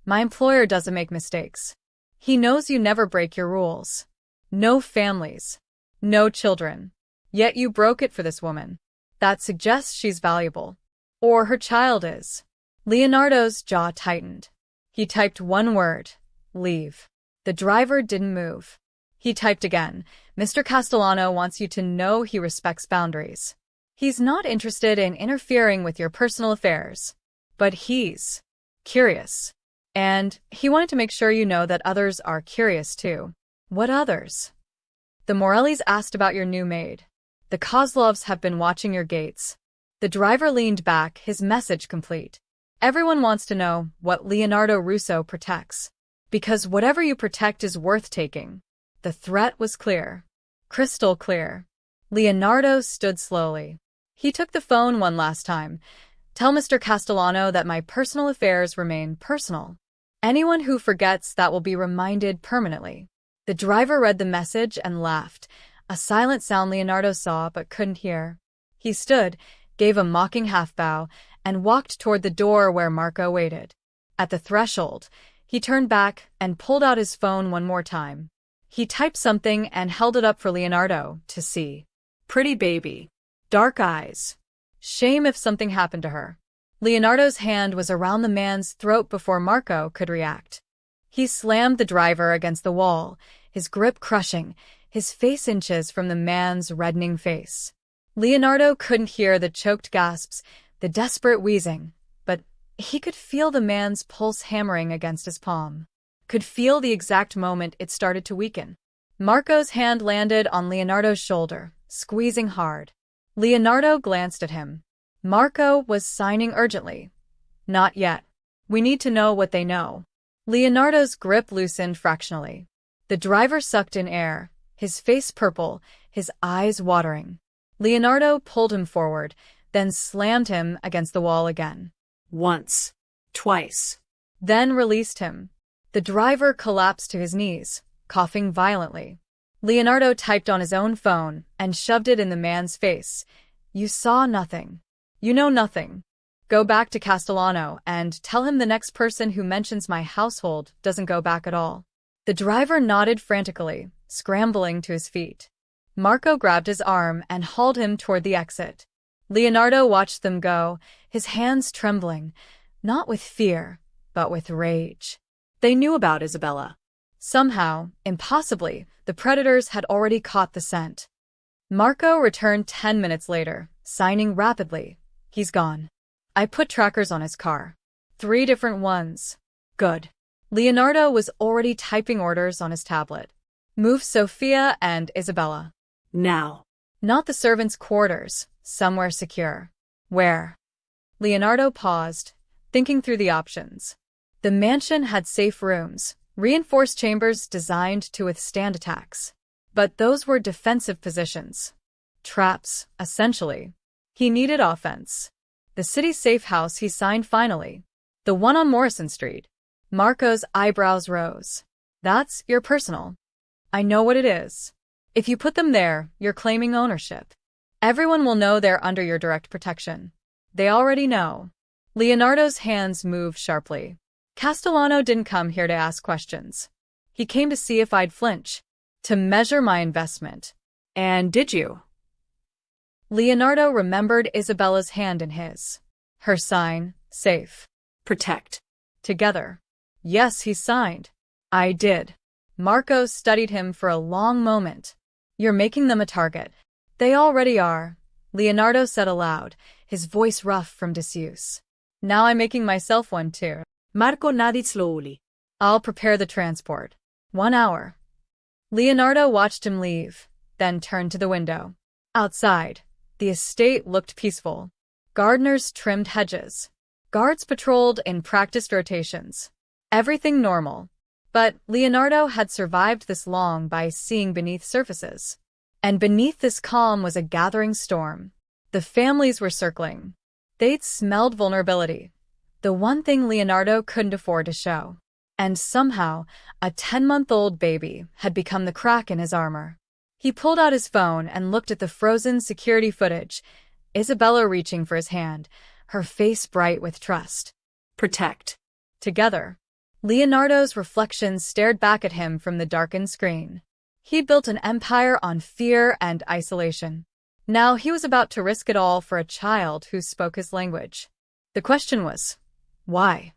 My employer doesn't make mistakes. He knows you never break your rules. No families. No children. Yet you broke it for this woman. That suggests she's valuable. Or her child is. Leonardo's jaw tightened. He typed one word. Leave. The driver didn't move. He typed again. Mr. Castellano wants you to know he respects boundaries. He's not interested in interfering with your personal affairs. But he's curious. And he wanted to make sure you know that others are curious too. What others? The Morellis asked about your new maid. The Kozlovs have been watching your gates. The driver leaned back, his message complete. Everyone wants to know what Leonardo Russo protects. Because whatever you protect is worth taking. The threat was clear. Crystal clear. Leonardo stood slowly. He took the phone one last time. Tell Mr. Castellano that my personal affairs remain personal. Anyone who forgets that will be reminded permanently. The driver read the message and laughed, a silent sound Leonardo saw but couldn't hear. He stood, gave a mocking half-bow, and walked toward the door where Marco waited. At the threshold, he turned back and pulled out his phone one more time. He typed something and held it up for Leonardo to see. Pretty baby. Dark eyes. Shame if something happened to her. Leonardo's hand was around the man's throat before Marco could react. He slammed the driver against the wall, his grip crushing, his face inches from the man's reddening face. Leonardo couldn't hear the choked gasps, the desperate wheezing, but he could feel the man's pulse hammering against his palm. Could feel the exact moment it started to weaken. Marco's hand landed on Leonardo's shoulder, squeezing hard. Leonardo glanced at him. Marco was signing urgently. Not yet. We need to know what they know. Leonardo's grip loosened fractionally. The driver sucked in air, his face purple, his eyes watering. Leonardo pulled him forward, then slammed him against the wall again. Once. Twice. Then released him. The driver collapsed to his knees, coughing violently. Leonardo typed on his own phone and shoved it in the man's face. You saw nothing. You know nothing. Go back to Castellano and tell him the next person who mentions my household doesn't go back at all. The driver nodded frantically, scrambling to his feet. Marco grabbed his arm and hauled him toward the exit. Leonardo watched them go, his hands trembling, not with fear, but with rage. They knew about Isabella. Somehow, impossibly, the predators had already caught the scent. Marco returned 10 minutes later, signing rapidly. He's gone. I put trackers on his car. 3 different ones. Good. Leonardo was already typing orders on his tablet. Move Sophia and Isabella. Now. Not the servants' quarters, somewhere secure. Where? Leonardo paused, thinking through the options. The mansion had safe rooms, reinforced chambers designed to withstand attacks. But those were defensive positions. Traps, essentially. He needed offense. The city's safe house he signed finally. The one on Morrison Street. Marco's eyebrows rose. That's your personal. I know what it is. If you put them there, you're claiming ownership. Everyone will know they're under your direct protection. They already know. Leonardo's hands moved sharply. Castellano didn't come here to ask questions. He came to see if I'd flinch. To measure my investment. And did you? Leonardo remembered Isabella's hand in his. Her sign, safe. Protect. Together. Yes, he signed. I did. Marco studied him for a long moment. You're making them a target. They already are, Leonardo said aloud, his voice rough from disuse. Now I'm making myself one too. Marco nodded slowly. I'll prepare the transport. 1 hour. Leonardo watched him leave, then turned to the window. Outside, the estate looked peaceful. Gardeners trimmed hedges. Guards patrolled in practiced rotations. Everything normal. But Leonardo had survived this long by seeing beneath surfaces. And beneath this calm was a gathering storm. The families were circling. They'd smelled vulnerability. The one thing Leonardo couldn't afford to show. And somehow, a 10-month-old baby had become the crack in his armor. He pulled out his phone and looked at the frozen security footage. Isabella reaching for his hand, her face bright with trust. Protect. Together. Leonardo's reflection stared back at him from the darkened screen. He'd built an empire on fear and isolation. Now he was about to risk it all for a child who spoke his language. The question was, why?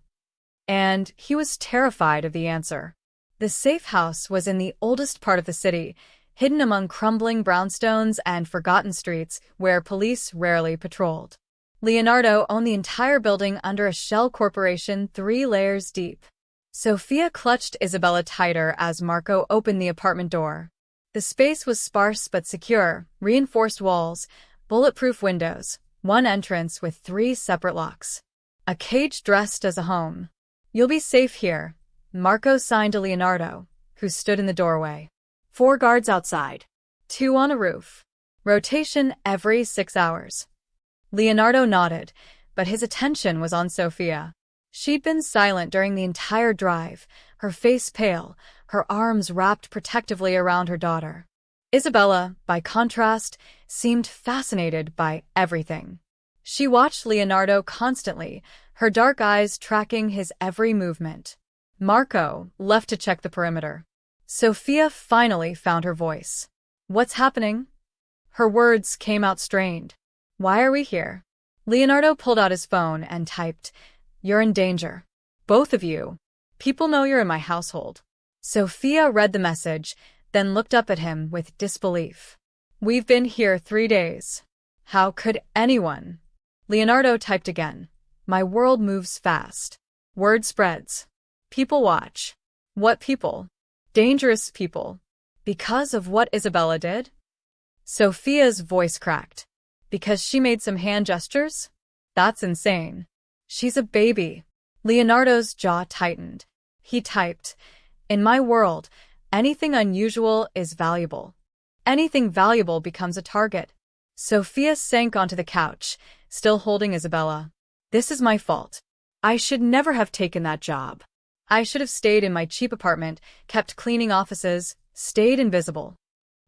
And he was terrified of the answer. The safe house was in the oldest part of the city, hidden among crumbling brownstones and forgotten streets where police rarely patrolled. Leonardo owned the entire building under a shell corporation 3 layers deep. Sophia clutched Isabella tighter as Marco opened the apartment door. The space was sparse but secure, reinforced walls, bulletproof windows, one entrance with 3 separate locks. A cage dressed as a home. "You'll be safe here," Marco signed to Leonardo, who stood in the doorway. 4 guards outside. 2 on a roof. Rotation every 6 hours. Leonardo nodded, but his attention was on Sophia. She'd been silent during the entire drive, her face pale, her arms wrapped protectively around her daughter. Isabella, by contrast, seemed fascinated by everything. She watched Leonardo constantly, her dark eyes tracking his every movement. Marco left to check the perimeter. Sophia finally found her voice. "What's happening?" Her words came out strained. "Why are we here?" Leonardo pulled out his phone and typed, "You're in danger. Both of you. People know you're in my household." Sophia read the message, then looked up at him with disbelief. "We've been here 3 days. How could anyone?" Leonardo typed again. "My world moves fast. Word spreads. People watch." "What people?" "Dangerous people." "Because of what Isabella did?" Sophia's voice cracked. "Because she made some hand gestures? That's insane. She's a baby." Leonardo's jaw tightened. He typed, "In my world, anything unusual is valuable. Anything valuable becomes a target." Sophia sank onto the couch, still holding Isabella. "This is my fault. I should never have taken that job. I should have stayed in my cheap apartment, kept cleaning offices, stayed invisible."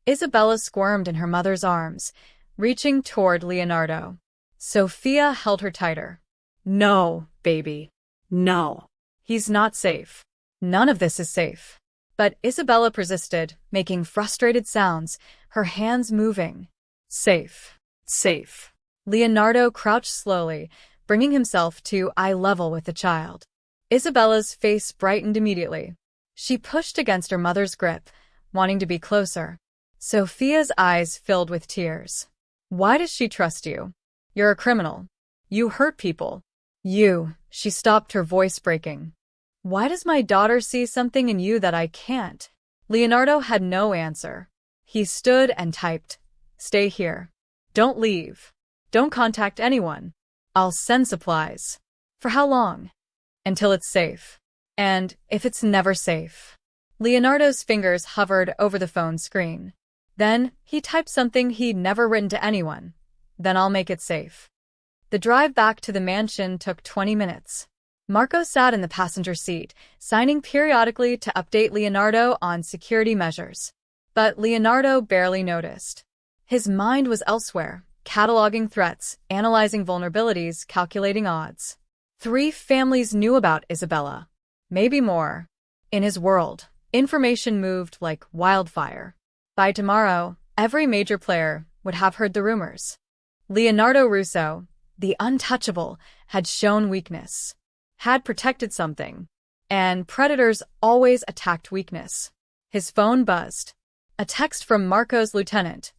Isabella squirmed in her mother's arms, reaching toward Leonardo. Sophia held her tighter. "No, baby. No. He's not safe. None of this is safe." But Isabella persisted, making frustrated sounds, her hands moving. "Safe. Safe." Leonardo crouched slowly, bringing himself to eye level with the child. Isabella's face brightened immediately. She pushed against her mother's grip, wanting to be closer. Sophia's eyes filled with tears. "Why does she trust you? You're a criminal. You hurt people. She stopped, her voice breaking. "Why does my daughter see something in you that I can't?" Leonardo had no answer. He stood and typed, "Stay here. Don't leave. Don't contact anyone. I'll send supplies." "For how long?" "Until it's safe. And if it's never safe." Leonardo's fingers hovered over the phone screen. Then he typed something he'd never written to anyone. "Then I'll make it safe." The drive back to the mansion took 20 minutes. Marco sat in the passenger seat, signing periodically to update Leonardo on security measures. But Leonardo barely noticed. His mind was elsewhere, cataloging threats, analyzing vulnerabilities, calculating odds. 3 families knew about Isabella. Maybe more. In his world, information moved like wildfire. By tomorrow, every major player would have heard the rumors. Leonardo Russo, the untouchable, had shown weakness. Had protected something. And predators always attacked weakness. His phone buzzed. A text from Marco's lieutenant.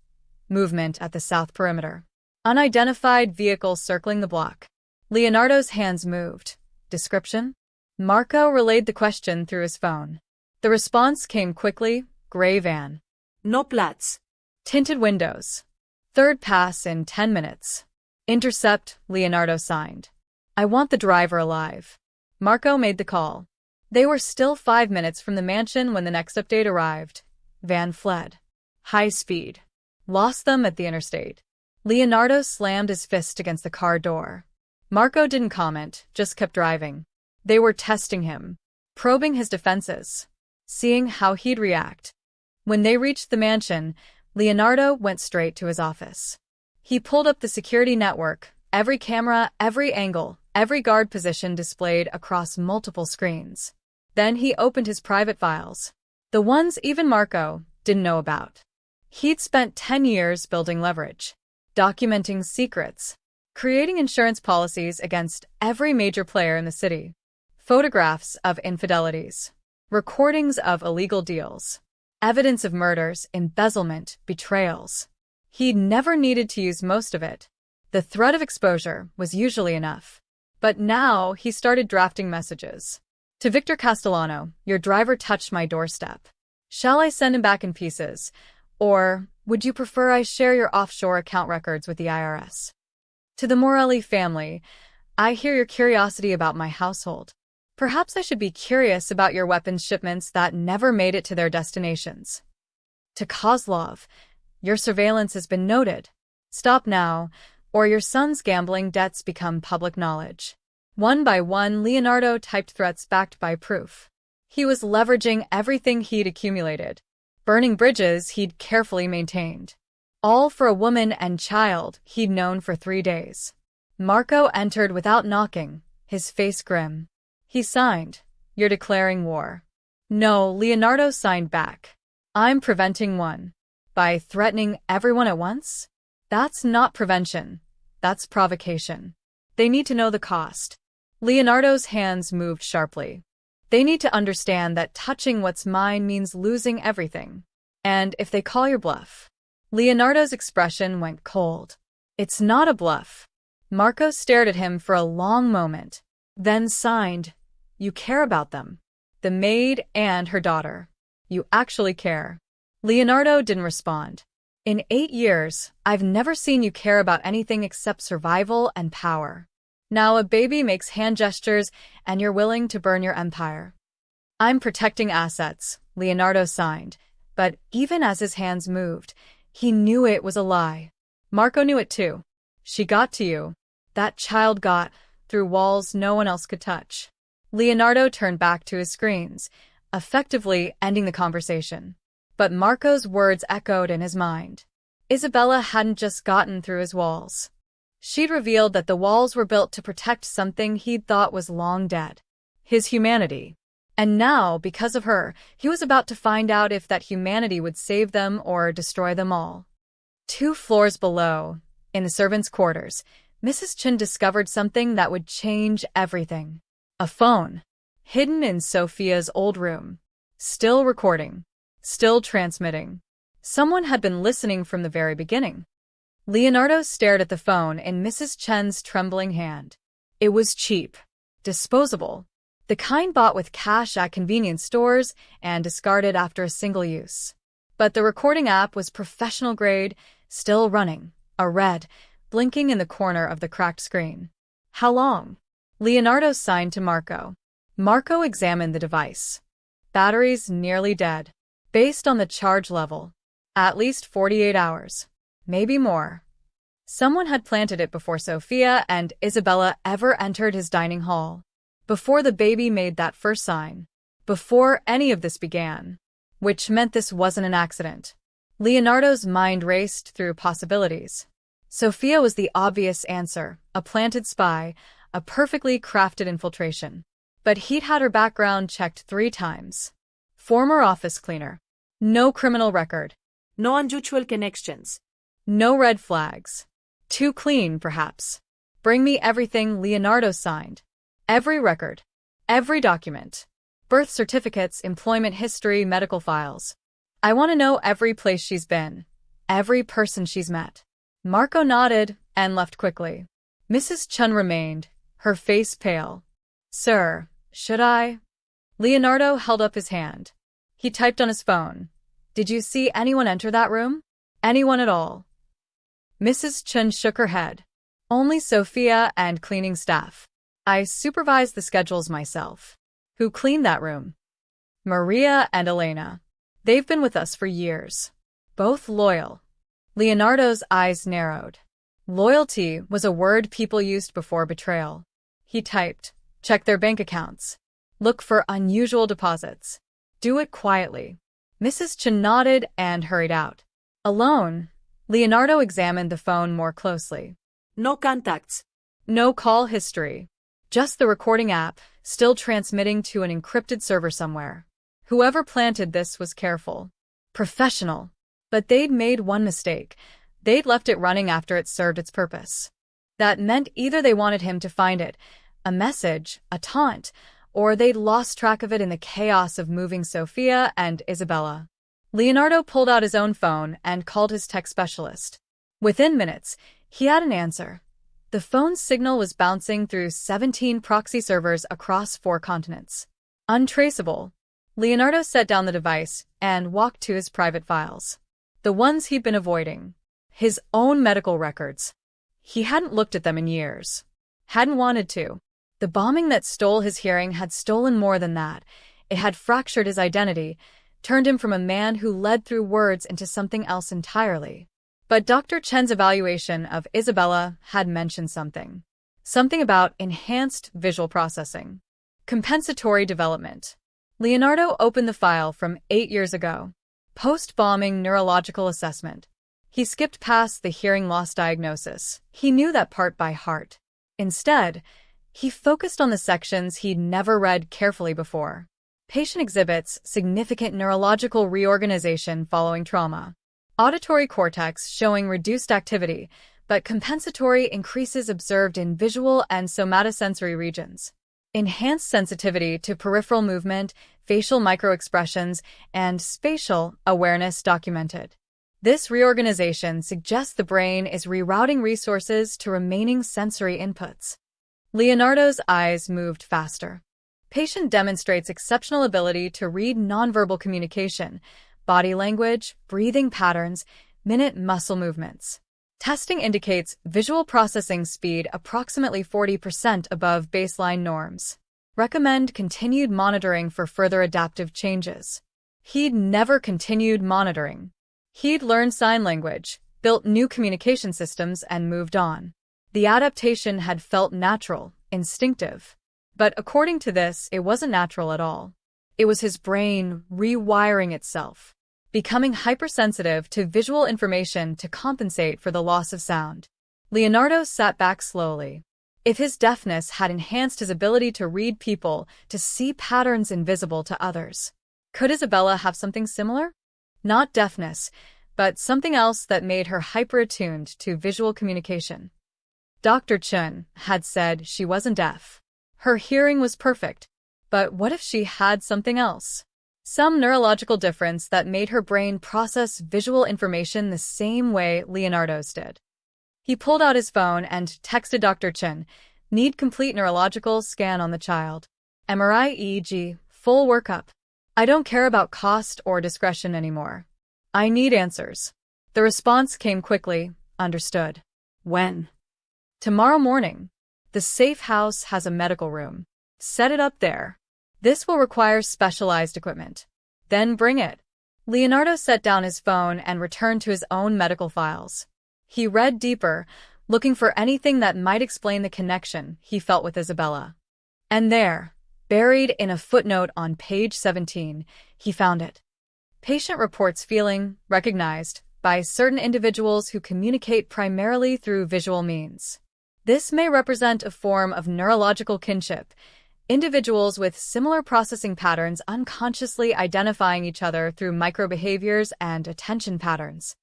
Movement at the south perimeter. Unidentified vehicle circling the block. Leonardo's hands moved. Description? Marco relayed the question through his phone. The response came quickly. Gray van. No Platz. Tinted windows. Third pass in 10 minutes. Intercept, Leonardo signed. "I want the driver alive." Marco made the call. They were still 5 minutes from the mansion when the next update arrived. Van fled. High speed. Lost them at the interstate. Leonardo slammed his fist against the car door. Marco didn't comment, just kept driving. They were testing him. Probing his defenses. Seeing how he'd react. When they reached the mansion, Leonardo went straight to his office. He pulled up the security network, every camera, every angle, every guard position displayed across multiple screens. Then he opened his private files. The ones even Marco, didn't know about. He'd spent 10 years building leverage, documenting secrets, creating insurance policies against every major player in the city, photographs of infidelities, recordings of illegal deals, evidence of murders, embezzlement, betrayals. He'd never needed to use most of it. The threat of exposure was usually enough. But now he started drafting messages. To Victor Castellano, your driver touched my doorstep. Shall I send him back in pieces? Or would you prefer I share your offshore account records with the IRS? To the Morelli family, I hear your curiosity about my household. Perhaps I should be curious about your weapons shipments that never made it to their destinations. To Kozlov, your surveillance has been noted. Stop now, or your son's gambling debts become public knowledge. One by one, Leonardo typed threats backed by proof. He was leveraging everything he'd accumulated, burning bridges he'd carefully maintained. All for a woman and child he'd known for 3 days. Marco entered without knocking, his face grim. He signed, "You're declaring war." No, Leonardo signed back. "I'm preventing one." By threatening everyone at once? That's not prevention. That's provocation. They need to know the cost. Leonardo's hands moved sharply. They need to understand that touching what's mine means losing everything. And if they call your bluff. Leonardo's expression went cold. It's not a bluff. Marco stared at him for a long moment, then signed, "You care about them. The maid and her daughter. You actually care." Leonardo didn't respond. "In 8 years, I've never seen you care about anything except survival and power. Now a baby makes hand gestures and you're willing to burn your empire." "I'm protecting assets," Leonardo signed, but even as his hands moved, he knew it was a lie. Marco knew it too. She got to you. That child got through walls no one else could touch. Leonardo turned back to his screens, effectively ending the conversation. But Marco's words echoed in his mind. Isabella hadn't just gotten through his walls. She'd revealed that the walls were built to protect something he'd thought was long dead. His humanity. And now, because of her, he was about to find out if that humanity would save them or destroy them all. 2 floors below, in the servants' quarters, Mrs. Chen discovered something that would change everything. A phone, hidden in Sophia's old room. Still recording. Still transmitting. Someone had been listening from the very beginning. Leonardo stared at the phone in Mrs. Chen's trembling hand. It was cheap. Disposable. The kind bought with cash at convenience stores and discarded after a single use. But the recording app was professional grade, still running, a red, blinking in the corner of the cracked screen. "How long?" Leonardo signed to Marco. Marco examined the device. Batteries nearly dead. Based on the charge level, at least 48 hours. Maybe more. Someone had planted it before Sophia and Isabella ever entered his dining hall. Before the baby made that first sign. Before any of this began. Which meant this wasn't an accident. Leonardo's mind raced through possibilities. Sophia was the obvious answer, a planted spy, a perfectly crafted infiltration. But he'd had her background checked 3 times. Former office cleaner. No criminal record. No unusual connections. No red flags. Too clean, perhaps. Bring me everything Leonardo signed. Every record. Every document. Birth certificates, employment history, medical files. I want to know every place she's been. Every person she's met. Marco nodded and left quickly. Mrs. Chen remained, her face pale. "Sir, should I?" Leonardo held up his hand. He typed on his phone. "Did you see anyone enter that room? Anyone at all?" Mrs. Chen shook her head. "Only Sophia and cleaning staff. I supervised the schedules myself." "Who cleaned that room?" "Maria and Elena. They've been with us for years. Both loyal." Leonardo's eyes narrowed. Loyalty was a word people used before betrayal. He typed, "Check their bank accounts. Look for unusual deposits. Do it quietly." Mrs. Chen nodded and hurried out. Alone, Leonardo examined the phone more closely. No contacts. No call history. Just the recording app, still transmitting to an encrypted server somewhere. Whoever planted this was careful. Professional. But they'd made one mistake. They'd left it running after it served its purpose. That meant either they wanted him to find it, a message, a taunt, or they'd lost track of it in the chaos of moving Sofia and Isabella. Leonardo pulled out his own phone and called his tech specialist. Within minutes, he had an answer. The phone's signal was bouncing through 17 proxy servers across 4 continents. Untraceable. Leonardo set down the device and walked to his private files. The ones he'd been avoiding. His own medical records. He hadn't looked at them in years. Hadn't wanted to. The bombing that stole his hearing had stolen more than that. It had fractured his identity, turned him from a man who led through words into something else entirely. But Dr. Chen's evaluation of Isabella had mentioned something. Something about enhanced visual processing. Compensatory development. Leonardo opened the file from 8 years ago. Post-bombing neurological assessment. He skipped past the hearing loss diagnosis. He knew that part by heart. Instead, he focused on the sections he'd never read carefully before. Patient exhibits significant neurological reorganization following trauma. Auditory cortex showing reduced activity, but compensatory increases observed in visual and somatosensory regions. Enhanced sensitivity to peripheral movement, facial microexpressions, and spatial awareness documented. This reorganization suggests the brain is rerouting resources to remaining sensory inputs. Leonardo's eyes moved faster. Patient demonstrates exceptional ability to read nonverbal communication, body language, breathing patterns, minute muscle movements. Testing indicates visual processing speed approximately 40% above baseline norms. Recommend continued monitoring for further adaptive changes. He'd never continued monitoring. He'd learned sign language, built new communication systems, and moved on. The adaptation had felt natural, instinctive. But according to this, it wasn't natural at all. It was his brain rewiring itself, becoming hypersensitive to visual information to compensate for the loss of sound. Leonardo sat back slowly. If his deafness had enhanced his ability to read people, to see patterns invisible to others, could Isabella have something similar? Not deafness, but something else that made her hyper-attuned to visual communication. Dr. Chun had said she wasn't deaf. Her hearing was perfect, but what if she had something else? Some neurological difference that made her brain process visual information the same way Leonardo's did. He pulled out his phone and texted Dr. Chun, "Need complete neurological scan on the child. MRI, EEG, full workup. I don't care about cost or discretion anymore. I need answers." The response came quickly. Understood. When? Tomorrow morning. The safe house has a medical room. Set it up there. This will require specialized equipment. Then bring it. Leonardo set down his phone and returned to his own medical files. He read deeper, looking for anything that might explain the connection he felt with Isabella. And there, buried in a footnote on page 17, he found it. Patient reports feeling recognized by certain individuals who communicate primarily through visual means. This may represent a form of neurological kinship, individuals with similar processing patterns unconsciously identifying each other through microbehaviors and attention patterns.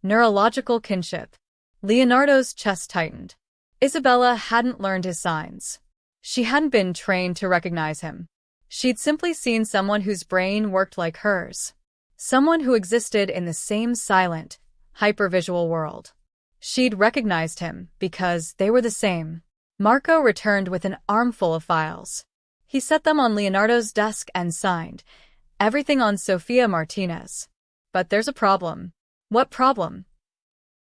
Neurological kinship. Leonardo's chest tightened. Isabella hadn't learned his signs. She hadn't been trained to recognize him. She'd simply seen someone whose brain worked like hers. Someone who existed in the same silent, hypervisual world. She'd recognized him because they were the same. Marco returned with an armful of files. He set them on Leonardo's desk and signed, "Everything on Sofia Martinez. But there's a problem." What problem?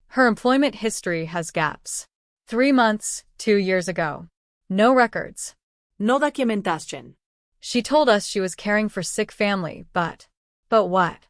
Her employment history has gaps. 3 months, 2 years ago. No records. No documentación. She told us she was caring for sick family, but what?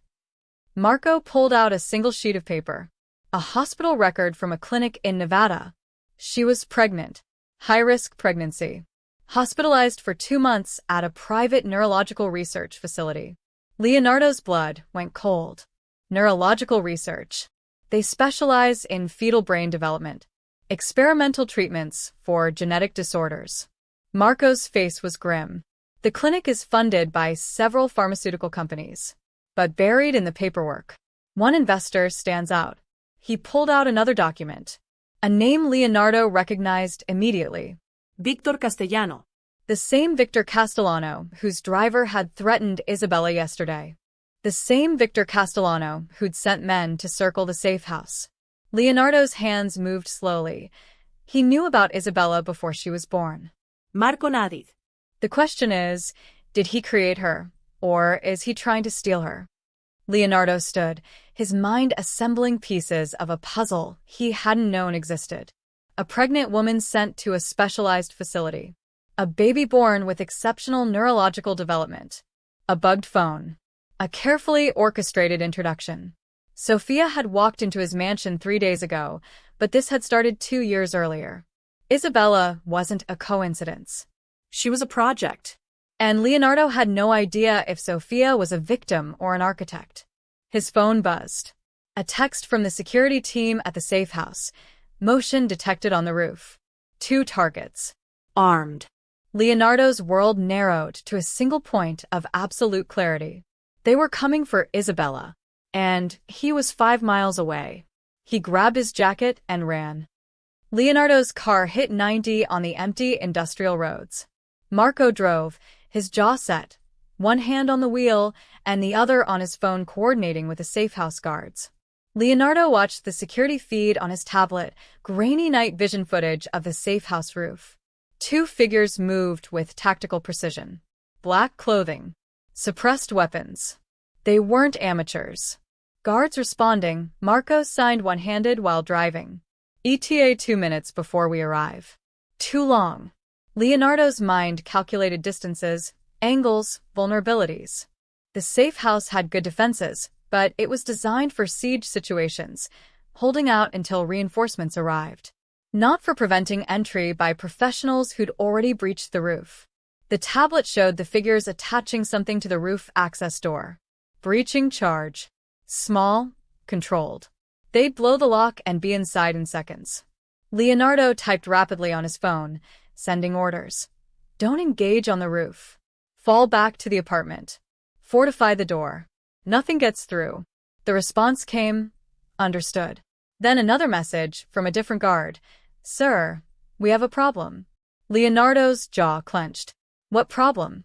Marco pulled out a single sheet of paper. A hospital record from a clinic in Nevada. She was pregnant. High-risk pregnancy. Hospitalized for 2 months at a private neurological research facility. Leonardo's blood went cold. Neurological research. They specialize in fetal brain development. Experimental treatments for genetic disorders. Marco's face was grim. The clinic is funded by several pharmaceutical companies. but buried in the paperwork. One investor stands out. He pulled out another document. A name Leonardo recognized immediately. Víctor Castellano. The same Victor Castellano whose driver had threatened Isabella yesterday. The same Victor Castellano who'd sent men to circle the safe house. Leonardo's hands moved slowly. He knew about Isabella before she was born. Marco Nadid. The question is, did he create her, or is he trying to steal her? Leonardo stood, his mind assembling pieces of a puzzle he hadn't known existed. A pregnant woman sent to a specialized facility. A baby born with exceptional neurological development. A bugged phone. A carefully orchestrated introduction. Sophia had walked into his mansion 3 days ago, but this had started 2 years earlier. Isabella wasn't a coincidence. She was a project. And Leonardo had no idea if Sophia was a victim or an architect. His phone buzzed. A text from the security team at the safe house. Motion detected on the roof. 2 targets. Armed. Leonardo's world narrowed to a single point of absolute clarity. They were coming for Isabella. And he was 5 miles away. He grabbed his jacket and ran. Leonardo's car hit 90 on the empty industrial roads. Marco drove, his jaw set, one hand on the wheel and the other on his phone coordinating with the safe house guards. Leonardo watched the security feed on his tablet, grainy night vision footage of the safe house roof. 2 figures moved with tactical precision. Black clothing. Suppressed weapons. They weren't amateurs. Guards responding, Marco signed one-handed while driving. ETA 2 minutes before we arrive. Too long. Leonardo's mind calculated distances, angles, vulnerabilities. The safe house had good defenses, but it was designed for siege situations, holding out until reinforcements arrived. Not for preventing entry by professionals who'd already breached the roof. The tablet showed the figures attaching something to the roof access door. Breaching charge. Small, controlled. They'd blow the lock and be inside in seconds. Leonardo typed rapidly on his phone, sending orders. Don't engage on the roof. Fall back to the apartment. Fortify the door. Nothing gets through. The response came, understood. Then another message from a different guard. Sir, we have a problem. Leonardo's jaw clenched. What problem?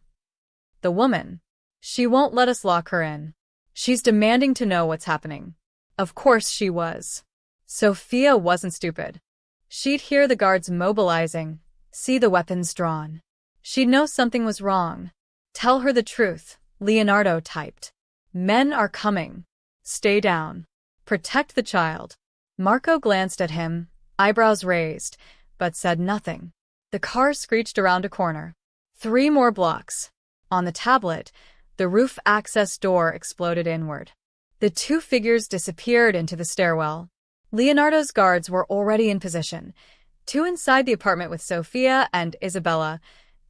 The woman. She won't let us lock her in. She's demanding to know what's happening. Of course she was. Sophia wasn't stupid. She'd hear the guards mobilizing, see the weapons drawn. She'd know something was wrong. Tell her the truth, Leonardo typed. Men are coming. Stay down. Protect the child. Marco glanced at him, eyebrows raised, but said nothing. The car screeched around a corner. 3 more blocks. On the tablet, the roof access door exploded inward. The 2 figures disappeared into the stairwell. Leonardo's guards were already in position. 2 inside the apartment with Sophia and Isabella,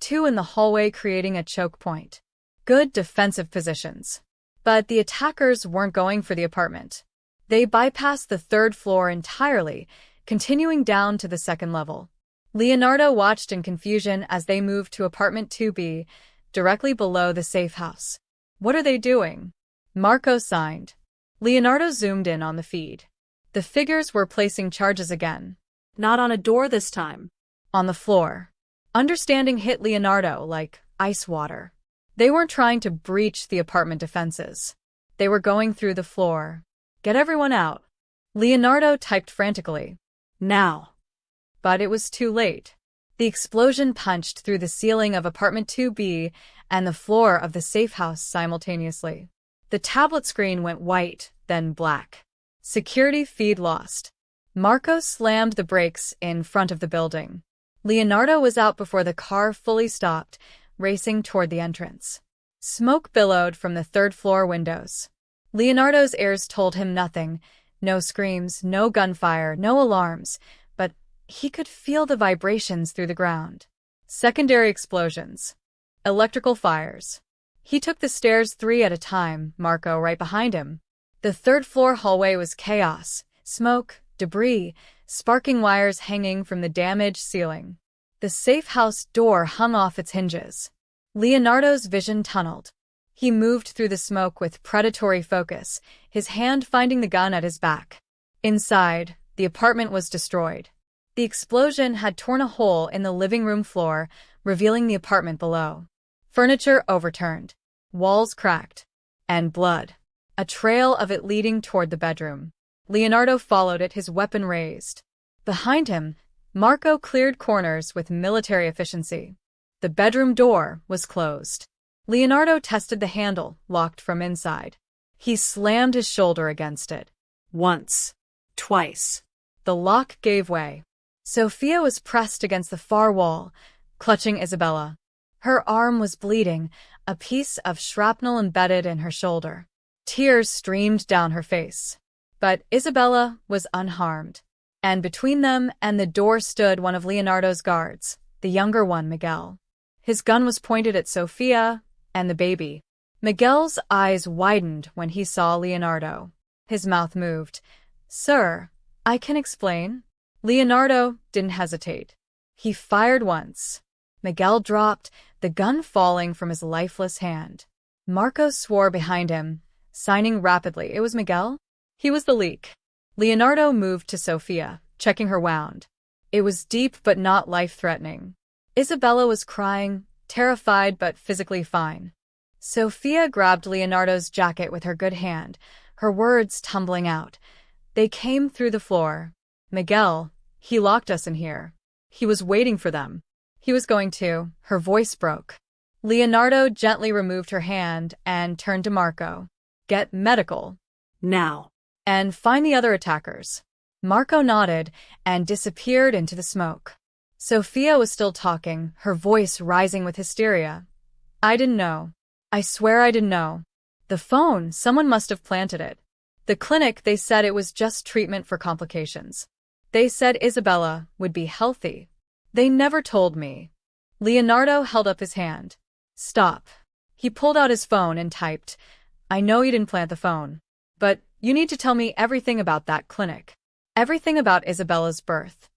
2 in the hallway creating a choke point. Good defensive positions. But the attackers weren't going for the apartment. They bypassed the 3rd floor entirely, continuing down to the 2nd level. Leonardo watched in confusion as they moved to apartment 2B, directly below the safe house. What are they doing? Marco signed. Leonardo zoomed in on the feed. The figures were placing charges again. Not on a door this time. On the floor. Understanding hit Leonardo like ice water. They weren't trying to breach the apartment defenses. They were going through the floor. Get everyone out. Leonardo typed frantically. Now. But it was too late. The explosion punched through the ceiling of apartment 2B and the floor of the safe house simultaneously. The tablet screen went white, then black. Security feed lost. Marco slammed the brakes in front of the building. Leonardo was out before the car fully stopped, racing toward the entrance. Smoke billowed from the 3rd floor windows. Leonardo's ears told him nothing. No screams, no gunfire, no alarms, but he could feel the vibrations through the ground. Secondary explosions. Electrical fires. He took the stairs 3 at a time, Marco right behind him. The 3rd floor hallway was chaos. Smoke, debris, sparking wires hanging from the damaged ceiling. The safe house door hung off its hinges. Leonardo's vision tunneled. He moved through the smoke with predatory focus, his hand finding the gun at his back. Inside, the apartment was destroyed. The explosion had torn a hole in the living room floor, revealing the apartment below. Furniture overturned, walls cracked, and blood. A trail of it leading toward the bedroom. Leonardo followed it, his weapon raised. Behind him, Marco cleared corners with military efficiency. The bedroom door was closed. Leonardo tested the handle, locked from inside. He slammed his shoulder against it. Once. Twice. The lock gave way. Sophia was pressed against the far wall, clutching Isabella. Her arm was bleeding, a piece of shrapnel embedded in her shoulder. Tears streamed down her face. But Isabella was unharmed. And between them and the door stood one of Leonardo's guards, the younger one, Miguel. His gun was pointed at Sophia and the baby. Miguel's eyes widened when he saw Leonardo. His mouth moved. "Sir, I can explain." Leonardo didn't hesitate. He fired once. Miguel dropped, the gun falling from his lifeless hand. Marco swore behind him, signing rapidly. It was Miguel? He was the leak. Leonardo moved to Sophia, checking her wound. It was deep but not life-threatening. Isabella was crying, terrified but physically fine. Sophia grabbed Leonardo's jacket with her good hand, her words tumbling out. They came through the floor. "Miguel, he locked us in here. He was waiting for them. He was going to." Her voice broke. Leonardo gently removed her hand and turned to Marco. "Get medical. Now." And find the other attackers." Marco nodded and disappeared into the smoke. Sophia was still talking, her voice rising with hysteria. "I didn't know. I swear I didn't know. The phone, someone must have planted it. The clinic, they said it was just treatment for complications. They said Isabella would be healthy. They never told me." Leonardo held up his hand. "Stop." He pulled out his phone and typed, "I know you didn't plant the phone. But you need to tell me everything about that clinic. Everything about Isabella's birth.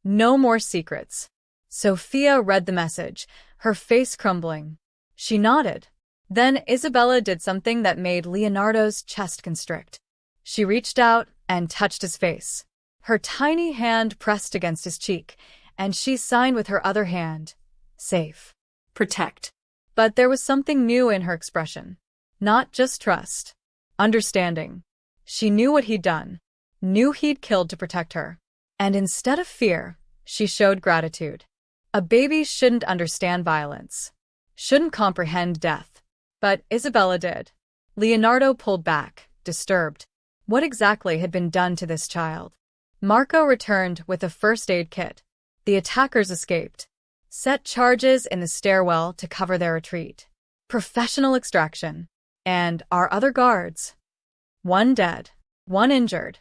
No more secrets." Sophia read the message, her face crumbling. She nodded. Then Isabella did something that made Leonardo's chest constrict. She reached out and touched his face. Her tiny hand pressed against his cheek, and she signed with her other hand, "Safe. Protect." But there was something new in her expression. Not just trust. Understanding. She knew what he'd done. Knew he'd killed to protect her. And instead of fear, she showed gratitude. A baby shouldn't understand violence. Shouldn't comprehend death. But Isabella did. Leonardo pulled back, disturbed. What exactly had been done to this child? Marco returned with a first aid kit. The attackers escaped. Set charges in the stairwell to cover their retreat. Professional extraction. And our other guards. One dead. One injured.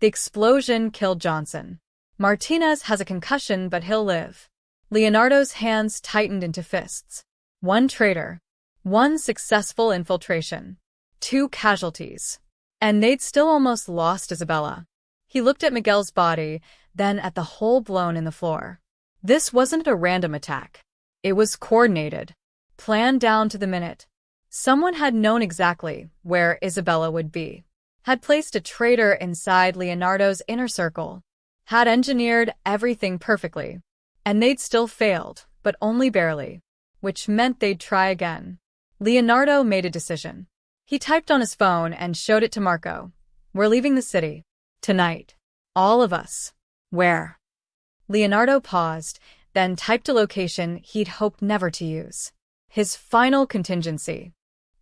The explosion killed Johnson. Martinez has a concussion, but he'll live. Leonardo's hands tightened into fists. One traitor. One successful infiltration. 2 casualties. And they'd still almost lost Isabella. He looked at Miguel's body, then at the hole blown in the floor. This wasn't a random attack. It was coordinated. Planned down to the minute. Someone had known exactly where Isabella would be. Had placed a traitor inside Leonardo's inner circle. Had engineered everything perfectly. And they'd still failed, but only barely. Which meant they'd try again. Leonardo made a decision. He typed on his phone and showed it to Marco. "We're leaving the city. Tonight. All of us." "Where?" Leonardo paused, then typed a location he'd hoped never to use. His final contingency.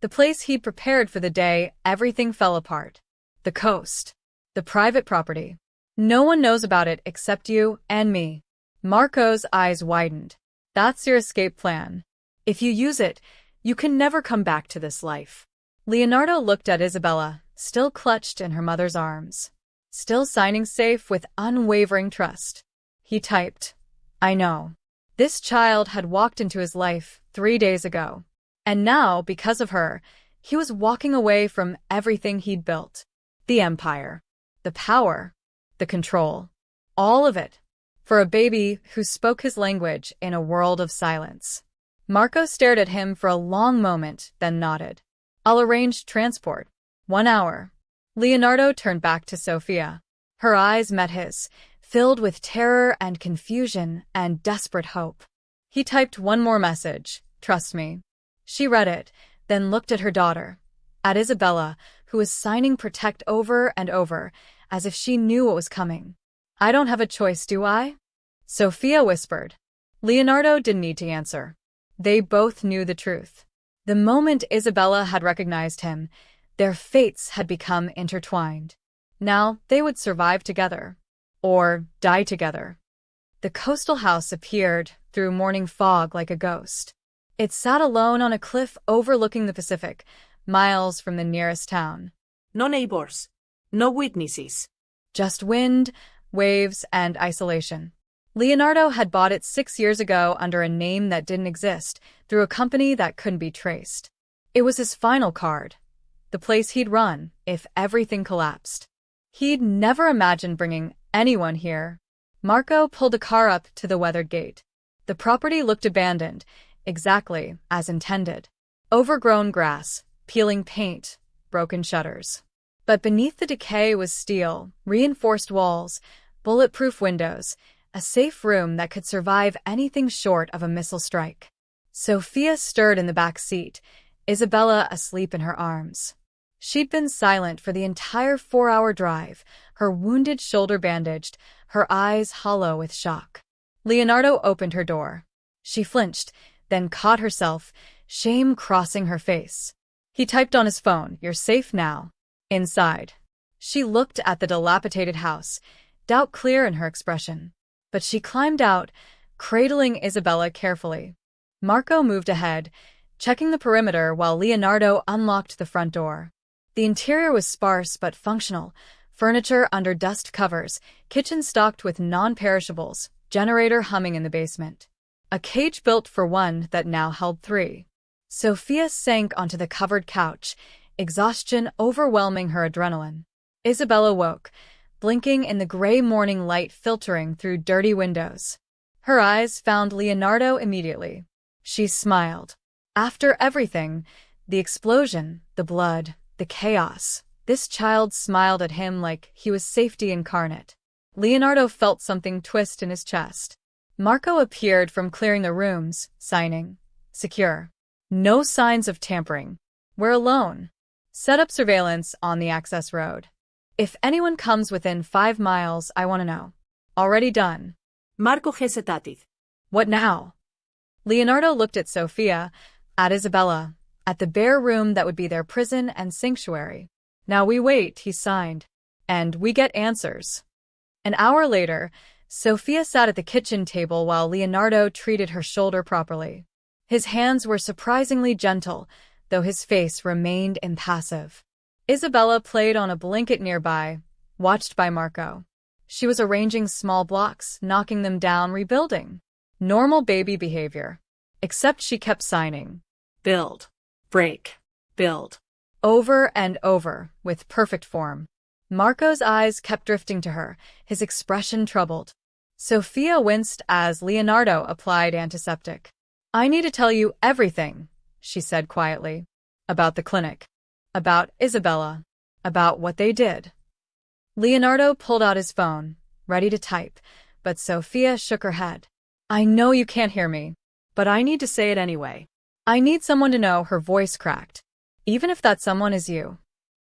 The place he'd prepared for the day everything fell apart. The coast. The private property. No one knows about it except you and me. Marco's eyes widened. That's your escape plan. If you use it, you can never come back to this life. Leonardo looked at Isabella, still clutched in her mother's arms. Still signing safe with unwavering trust. He typed, "I know." This child had walked into his life 3 days ago. And now, because of her, he was walking away from everything he'd built. The empire. The power. The control. All of it. For a baby who spoke his language in a world of silence. Marco stared at him for a long moment, then nodded. I'll arrange transport. 1 hour. Leonardo turned back to Sophia. Her eyes met his, filled with terror and confusion and desperate hope. He typed one more message, "Trust me." She read it, then looked at her daughter, at Isabella, who was signing protect over and over, as if she knew what was coming. "I don't have a choice, do I?" Sophia whispered. Leonardo didn't need to answer. They both knew the truth. The moment Isabella had recognized him, their fates had become intertwined. Now they would survive together. Or die together. The coastal house appeared through morning fog like a ghost. It sat alone on a cliff overlooking the Pacific, miles from the nearest town. No neighbors. No witnesses. Just wind, waves, and isolation. Leonardo had bought it 6 years ago under a name that didn't exist, through a company that couldn't be traced. It was his final card. The place he'd run if everything collapsed. He'd never imagined bringing anyone here. Marco pulled a car up to the weathered gate. The property looked abandoned, exactly as intended. Overgrown grass, peeling paint, broken shutters. But beneath the decay was steel, reinforced walls, bulletproof windows, a safe room that could survive anything short of a missile strike. Sophia stirred in the back seat, Isabella asleep in her arms. She'd been silent for the entire 4-hour drive, her wounded shoulder bandaged, her eyes hollow with shock. Leonardo opened her door. She flinched, then caught herself, shame crossing her face. He typed on his phone, "You're safe now." Inside. She looked at the dilapidated house, doubt clear in her expression. But she climbed out, cradling Isabella carefully. Marco moved ahead, checking the perimeter while Leonardo unlocked the front door. The interior was sparse but functional, furniture under dust covers, kitchen stocked with non-perishables, generator humming in the basement. A cage built for one that now held 3. Sophia sank onto the covered couch, exhaustion overwhelming her adrenaline. Isabella woke, blinking in the gray morning light filtering through dirty windows. Her eyes found Leonardo immediately. She smiled. After everything, the explosion, the blood, the chaos, this child smiled at him like he was safety incarnate. Leonardo felt something twist in his chest. Marco appeared from clearing the rooms, signing, "Secure. No signs of tampering. We're alone. Set up surveillance on the access road. If anyone comes within 5 miles, I want to know." "Already done." Marco hesitated. "What now?" Leonardo looked at Sophia, at Isabella, at the bare room that would be their prison and sanctuary. "Now we wait," he signed. "And we get answers." An hour later, Sophia sat at the kitchen table while Leonardo treated her shoulder properly. His hands were surprisingly gentle, though his face remained impassive. Isabella played on a blanket nearby, watched by Marco. She was arranging small blocks, knocking them down, rebuilding. Normal baby behavior. Except she kept signing. Build. Break. Build. Over and over, with perfect form. Marco's eyes kept drifting to her, his expression troubled. Sophia winced as Leonardo applied antiseptic. "I need to tell you everything," she said quietly. "About the clinic. About Isabella. About what they did." Leonardo pulled out his phone, ready to type, but Sophia shook her head. "I know you can't hear me, but I need to say it anyway. I need someone to know." Her voice cracked. "Even if that someone is you."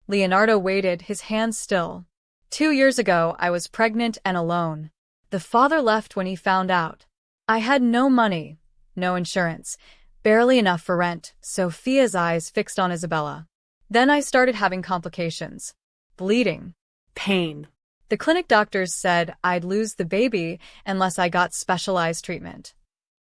Leonardo waited, his hands still. 2 years ago, I was pregnant and alone. The father left when he found out. I had no money, no insurance, barely enough for rent. Sophia's eyes fixed on Isabella. Then I started having complications. Bleeding. Pain. The clinic doctors said I'd lose the baby unless I got specialized treatment.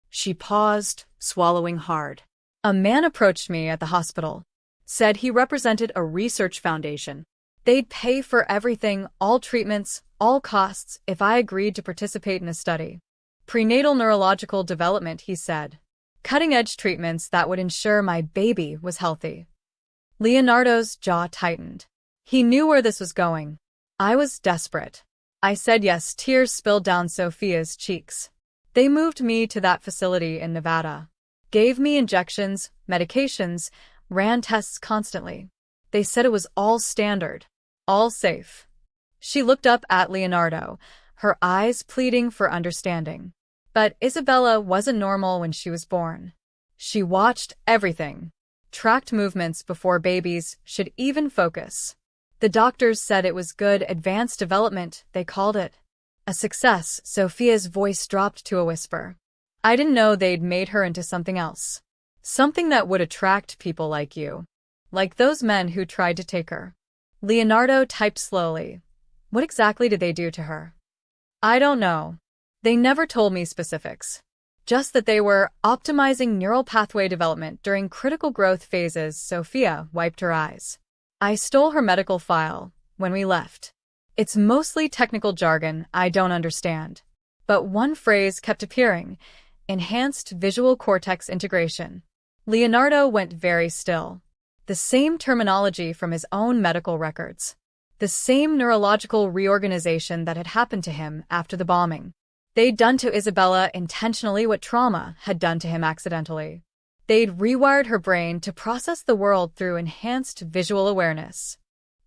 She paused, swallowing hard. A man approached me at the hospital. Said he represented a research foundation. They'd pay for everything, all treatments, all costs, if I agreed to participate in a study. Prenatal neurological development, he said. Cutting-edge treatments that would ensure my baby was healthy. Leonardo's jaw tightened. He knew where this was going. I was desperate. I said yes, tears spilled down Sophia's cheeks. They moved me to that facility in Nevada. Gave me injections, medications, ran tests constantly. They said it was all standard, all safe. She looked up at Leonardo, her eyes pleading for understanding. But Isabella wasn't normal when she was born. She watched everything, tracked movements before babies should even focus. The doctors said it was good advanced development, they called it. A success. Sophia's voice dropped to a whisper. I didn't know they'd made her into something else. Something that would attract people like you. Like those men who tried to take her. Leonardo typed slowly. What exactly did they do to her? I don't know. They never told me specifics. Just that they were optimizing neural pathway development during critical growth phases. Sophia wiped her eyes. I stole her medical file when we left. It's mostly technical jargon I don't understand. But one phrase kept appearing. Enhanced visual cortex integration. Leonardo went very still. The same terminology from his own medical records. The same neurological reorganization that had happened to him after the bombing. They'd done to Isabella intentionally what trauma had done to him accidentally. They'd rewired her brain to process the world through enhanced visual awareness.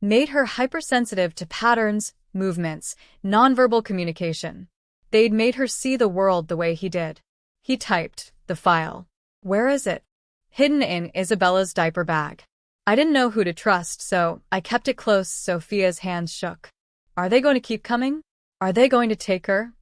Made her hypersensitive to patterns, movements, nonverbal communication. They'd made her see the world the way he did. He typed the file. Where is it? Hidden in Isabella's diaper bag. I didn't know who to trust, so I kept it close. Sophia's hands shook. Are they going to keep coming? Are they going to take her?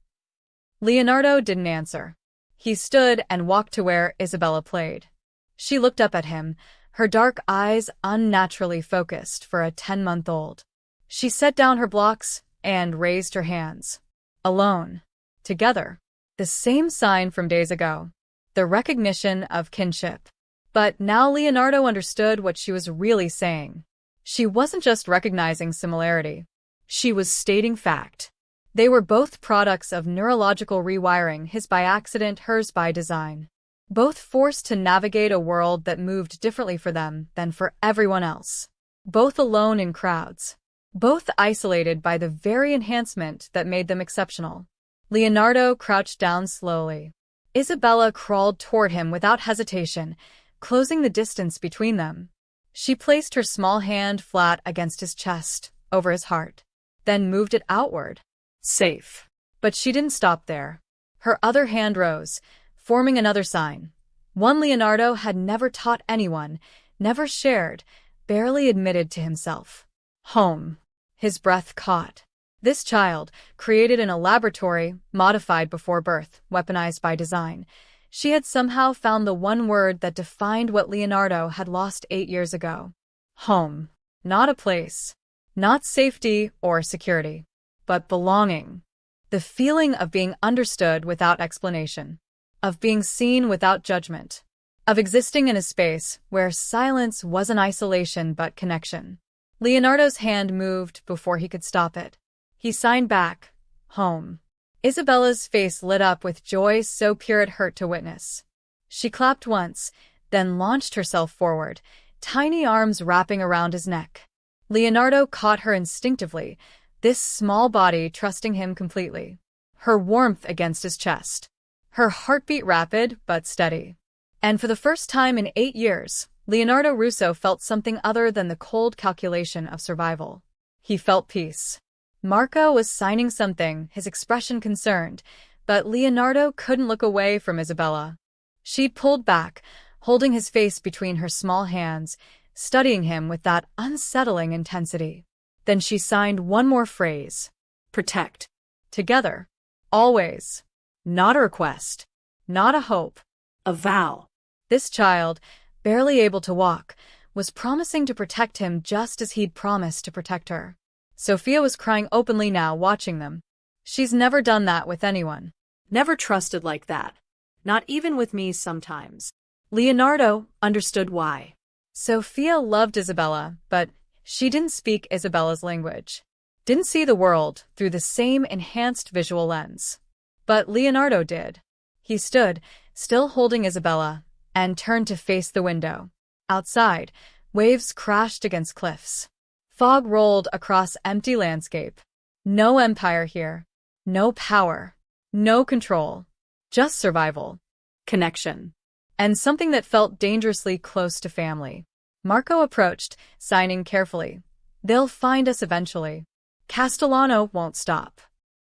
Leonardo didn't answer. He stood and walked to where Isabella played. She looked up at him, her dark eyes unnaturally focused for a 10-month-old. She set down her blocks and raised her hands. Alone. Together. The same sign from days ago. The recognition of kinship. But now Leonardo understood what she was really saying. She wasn't just recognizing similarity. She was stating fact. They were both products of neurological rewiring, his by accident, hers by design. Both forced to navigate a world that moved differently for them than for everyone else. Both alone in crowds. Both isolated by the very enhancement that made them exceptional. Leonardo crouched down slowly. Isabella crawled toward him without hesitation, closing the distance between them. She placed her small hand flat against his chest, over his heart, then moved it outward. Safe. But she didn't stop there. Her other hand rose, forming another sign. One Leonardo had never taught anyone, never shared, barely admitted to himself. Home. His breath caught. This child, created in a laboratory, modified before birth, weaponized by design. She had somehow found the one word that defined what Leonardo had lost 8 years ago. Home. Not a place. Not safety or security. But belonging. The feeling of being understood without explanation. Of being seen without judgment. Of existing in a space where silence wasn't isolation but connection. Leonardo's hand moved before he could stop it. He signed back. Home. Isabella's face lit up with joy so pure it hurt to witness. She clapped once, then launched herself forward, tiny arms wrapping around his neck. Leonardo caught her instinctively, this small body trusting him completely. Her warmth against his chest. Her heartbeat rapid but steady. And for the first time in 8 years, Leonardo Russo felt something other than the cold calculation of survival. He felt peace. Marco was signing something, his expression concerned, but Leonardo couldn't look away from Isabella. She pulled back, holding his face between her small hands, studying him with that unsettling intensity. Then she signed one more phrase. Protect. Together. Always. Not a request. Not a hope. A vow. This child, barely able to walk, was promising to protect him just as he'd promised to protect her. Sophia was crying openly now, watching them. She's never done that with anyone. Never trusted like that. Not even with me sometimes. Leonardo understood why. Sophia loved Isabella, but she didn't speak Isabella's language. Didn't see the world through the same enhanced visual lens. But Leonardo did. He stood, still holding Isabella, and turned to face the window. Outside, waves crashed against cliffs. Fog rolled across empty landscape. No empire here. No power. No control. Just survival. Connection. And something that felt dangerously close to family. Marco approached, signing carefully. They'll find us eventually. Castellano won't stop.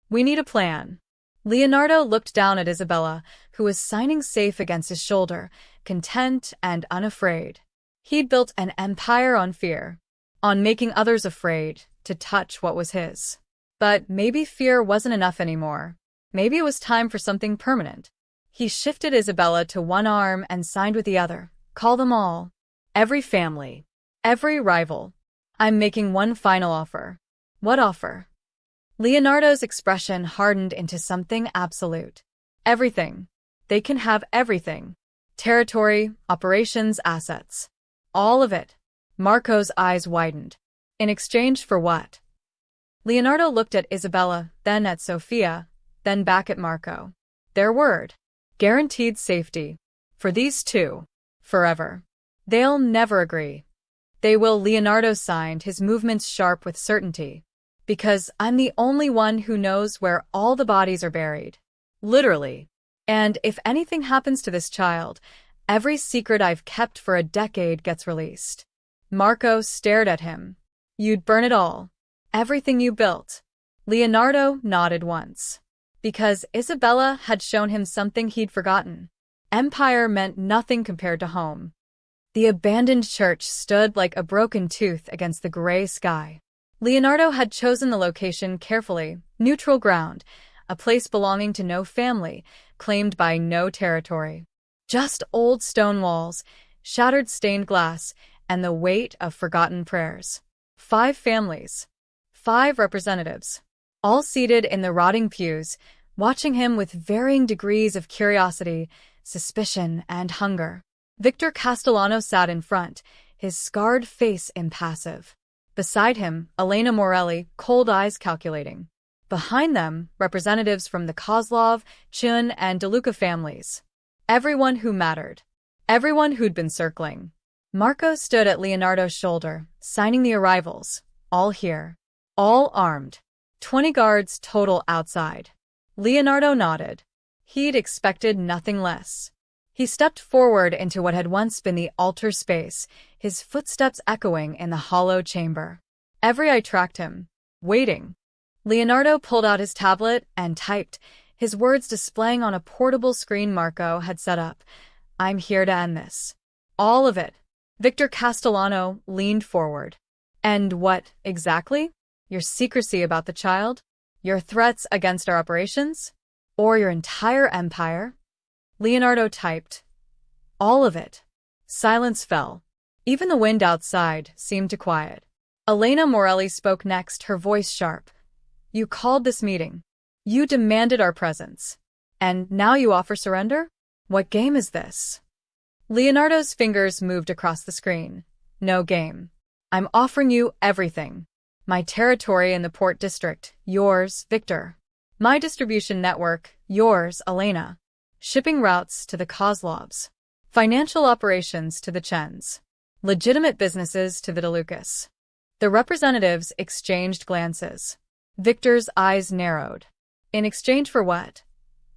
We need a plan. Leonardo looked down at Isabella, who was signing safe against his shoulder, content and unafraid. He'd built an empire on fear, on making others afraid to touch what was his. But maybe fear wasn't enough anymore. Maybe it was time for something permanent. He shifted Isabella to one arm and signed with the other. Call them all. Every family. Every rival. I'm making one final offer. What offer? Leonardo's expression hardened into something absolute. Everything. They can have everything. Territory, operations, assets. All of it. Marco's eyes widened. In exchange for what? Leonardo looked at Isabella, then at Sofia, then back at Marco. Their word. Guaranteed safety. For these two. Forever. They'll never agree. They will. Leonardo signed, his movements sharp with certainty. Because I'm the only one who knows where all the bodies are buried. Literally. And if anything happens to this child, every secret I've kept for a decade gets released. Marco stared at him. You'd burn it all. Everything you built. Leonardo nodded once. Because Isabella had shown him something he'd forgotten. Empire meant nothing compared to home. The abandoned church stood like a broken tooth against the gray sky. Leonardo had chosen the location carefully, neutral ground, a place belonging to no family, claimed by no territory. Just old stone walls, shattered stained glass, and the weight of forgotten prayers. 5 families. 5 representatives. All seated in the rotting pews, watching him with varying degrees of curiosity, suspicion, and hunger. Victor Castellano sat in front, his scarred face impassive. Beside him, Elena Morelli, cold eyes calculating. Behind them, representatives from the Kozlov, Chun, and DeLuca families. Everyone who mattered. Everyone who'd been circling. Marco stood at Leonardo's shoulder, signing the arrivals. All here. All armed. 20 guards total outside. Leonardo nodded. He'd expected nothing less. He stepped forward into what had once been the altar space, his footsteps echoing in the hollow chamber. Every eye tracked him, waiting. Leonardo pulled out his tablet and typed, his words displaying on a portable screen Marco had set up. I'm here to end this. All of it. Victor Castellano leaned forward. And what, exactly? Your secrecy about the child? Your threats against our operations? Or your entire empire? Leonardo typed. All of it. Silence fell. Even the wind outside seemed to quiet. Elena Morelli spoke next, her voice sharp. You called this meeting. You demanded our presence. And now you offer surrender? What game is this? Leonardo's fingers moved across the screen. No game. I'm offering you everything. My territory in the Port District, yours, Victor. My distribution network, yours, Elena. Shipping routes to the Kozlovs. Financial operations to the Chens. Legitimate businesses to the DeLucas. The representatives exchanged glances. Victor's eyes narrowed. In exchange for what?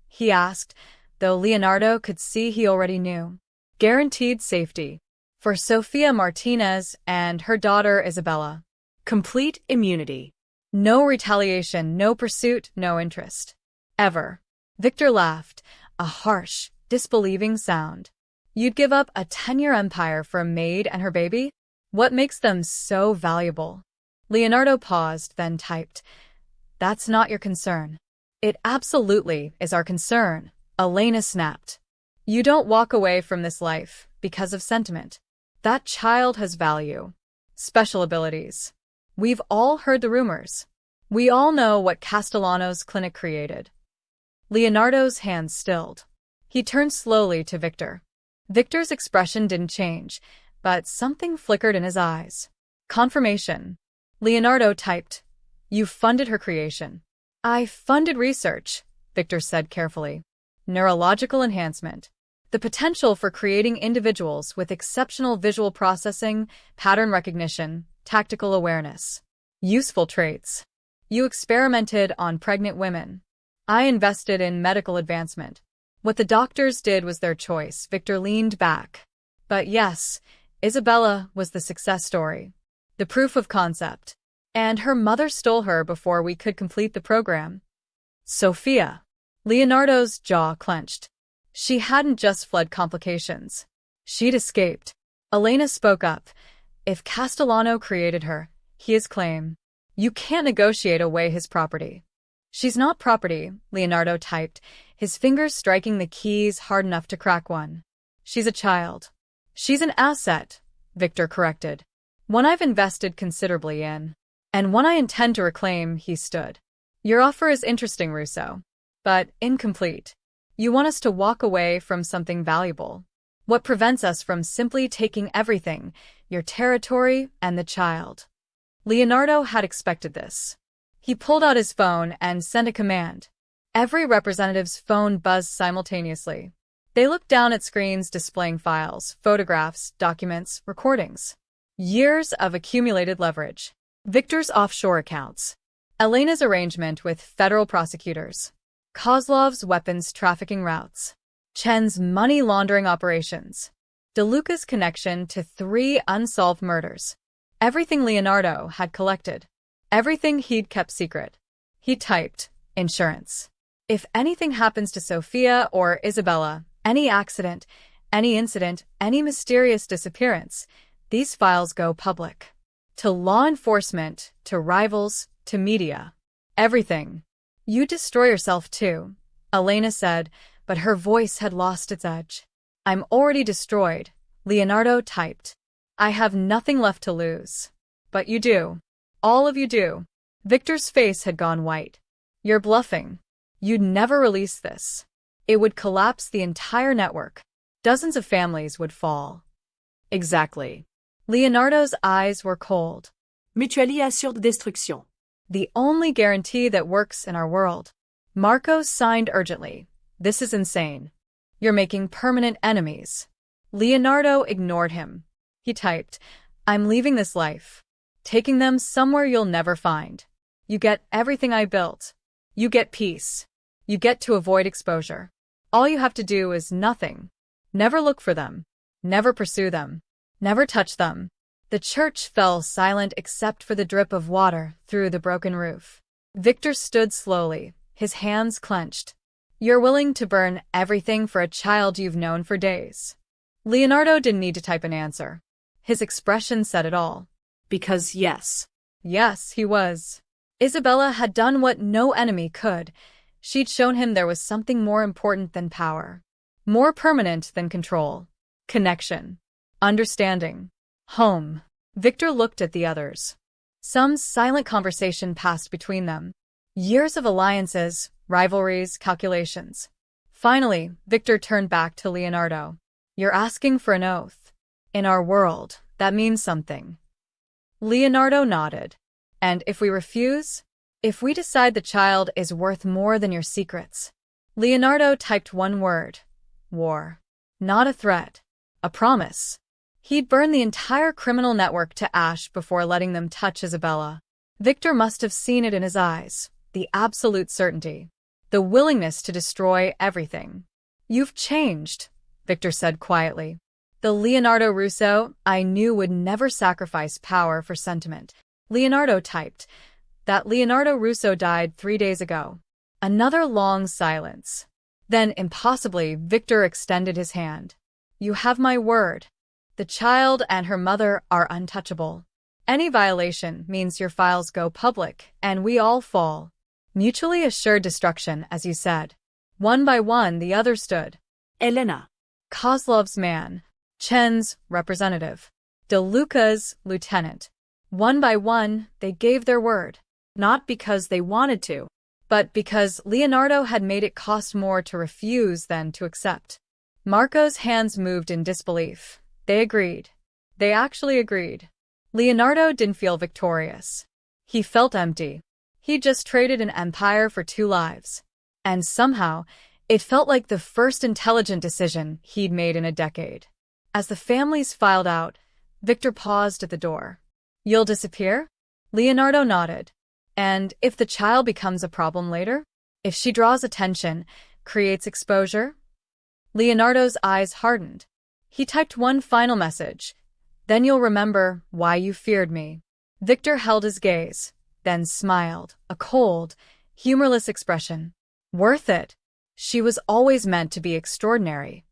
He asked, though Leonardo could see he already knew. Guaranteed safety. For Sofia Martinez and her daughter Isabella. Complete immunity. No retaliation, no pursuit, no interest. Ever. Victor laughed, a harsh, disbelieving sound. You'd give up a 10-year empire for a maid and her baby? What makes them so valuable? Leonardo paused, then typed. That's not your concern. It absolutely is our concern, Elena snapped. You don't walk away from this life because of sentiment. That child has value. Special abilities. We've all heard the rumors. We all know what Castellano's clinic created. Leonardo's hands stilled. He turned slowly to Victor. Victor's expression didn't change, but something flickered in his eyes. Confirmation. Leonardo typed. You funded her creation. I funded research, Victor said carefully. Neurological enhancement. The potential for creating individuals with exceptional visual processing, pattern recognition, tactical awareness. Useful traits. You experimented on pregnant women. I invested in medical advancement. What the doctors did was their choice. Victor leaned back. But yes, Isabella was the success story, the proof of concept. And her mother stole her before we could complete the program. Sophia. Leonardo's jaw clenched. She hadn't just fled complications. She'd escaped. Elena spoke up. If Castellano created her, he is claim. You can't negotiate away his property. She's not property, Leonardo typed, his fingers striking the keys hard enough to crack one. She's a child. She's an asset, Victor corrected. One I've invested considerably in. And one I intend to reclaim, he stood. Your offer is interesting, Russo. But incomplete. You want us to walk away from something valuable. What prevents us from simply taking everything, your territory and the child? Leonardo had expected this. He pulled out his phone and sent a command. Every representative's phone buzzed simultaneously. They looked down at screens displaying files, photographs, documents, recordings. Years of accumulated leverage. Victor's offshore accounts. Elena's arrangement with federal prosecutors. Kozlov's weapons trafficking routes. Chen's money laundering operations. DeLuca's connection to 3 unsolved murders. Everything Leonardo had collected. Everything he'd kept secret. He typed, insurance. If anything happens to Sophia or Isabella, any accident, any incident, any mysterious disappearance, these files go public. To law enforcement, to rivals, to media. Everything. You destroy yourself too, Elena said, but her voice had lost its edge. I'm already destroyed, Leonardo typed. I have nothing left to lose. But you do. All of you do. Victor's face had gone white. You're bluffing. You'd never release this. It would collapse the entire network. Dozens of families would fall. Exactly. Leonardo's eyes were cold. Mutually assured destruction. The only guarantee that works in our world. Marcos signed urgently. This is insane. You're making permanent enemies. Leonardo ignored him. He typed, I'm leaving this life. Taking them somewhere you'll never find. You get everything I built. You get peace. You get to avoid exposure. All you have to do is nothing. Never look for them. Never pursue them. Never touch them. The church fell silent except for the drip of water through the broken roof. Victor stood slowly, his hands clenched. You're willing to burn everything for a child you've known for days. Leonardo didn't need to type an answer. His expression said it all. Because yes. Yes, he was. Isabella had done what no enemy could. She'd shown him there was something more important than power. More permanent than control. Connection. Understanding. Home. Victor looked at the others. Some silent conversation passed between them. Years of alliances, rivalries, calculations. Finally, Victor turned back to Leonardo. You're asking for an oath. In our world, that means something. Leonardo nodded. And if we refuse? If we decide the child is worth more than your secrets? Leonardo typed one word. War. Not a threat. A promise. He'd burn the entire criminal network to ash before letting them touch Isabella. Victor must have seen it in his eyes. The absolute certainty. The willingness to destroy everything. You've changed, Victor said quietly. The Leonardo Russo I knew would never sacrifice power for sentiment. Leonardo typed. That Leonardo Russo died 3 days ago. Another long silence. Then, impossibly, Victor extended his hand. You have my word. The child and her mother are untouchable. Any violation means your files go public, and we all fall. Mutually assured destruction, as you said. One by one, the others stood. Elena. Kozlov's man. Chen's representative. DeLuca's lieutenant. One by one, they gave their word. Not because they wanted to, but because Leonardo had made it cost more to refuse than to accept. Marco's hands moved in disbelief. They agreed. They actually agreed. Leonardo didn't feel victorious. He felt empty. He just traded an empire for 2 lives. And somehow, it felt like the first intelligent decision he'd made in a decade. As the families filed out, Victor paused at the door. You'll disappear? Leonardo nodded. And if the child becomes a problem later? If she draws attention, creates exposure? Leonardo's eyes hardened. He typed one final message. Then you'll remember why you feared me. Victor held his gaze, then smiled, a cold, humorless expression. Worth it. She was always meant to be extraordinary.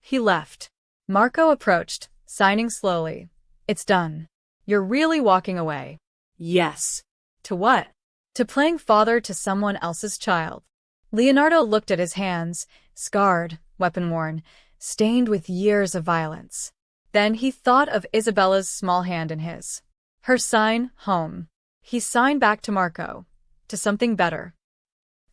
He left. Marco approached, signing slowly. It's done. You're really walking away. Yes. To what? To playing father to someone else's child. Leonardo looked at his hands, scarred, weapon-worn, stained with years of violence. Then he thought of Isabella's small hand in his. Her sign, home. He signed back to Marco. To something better.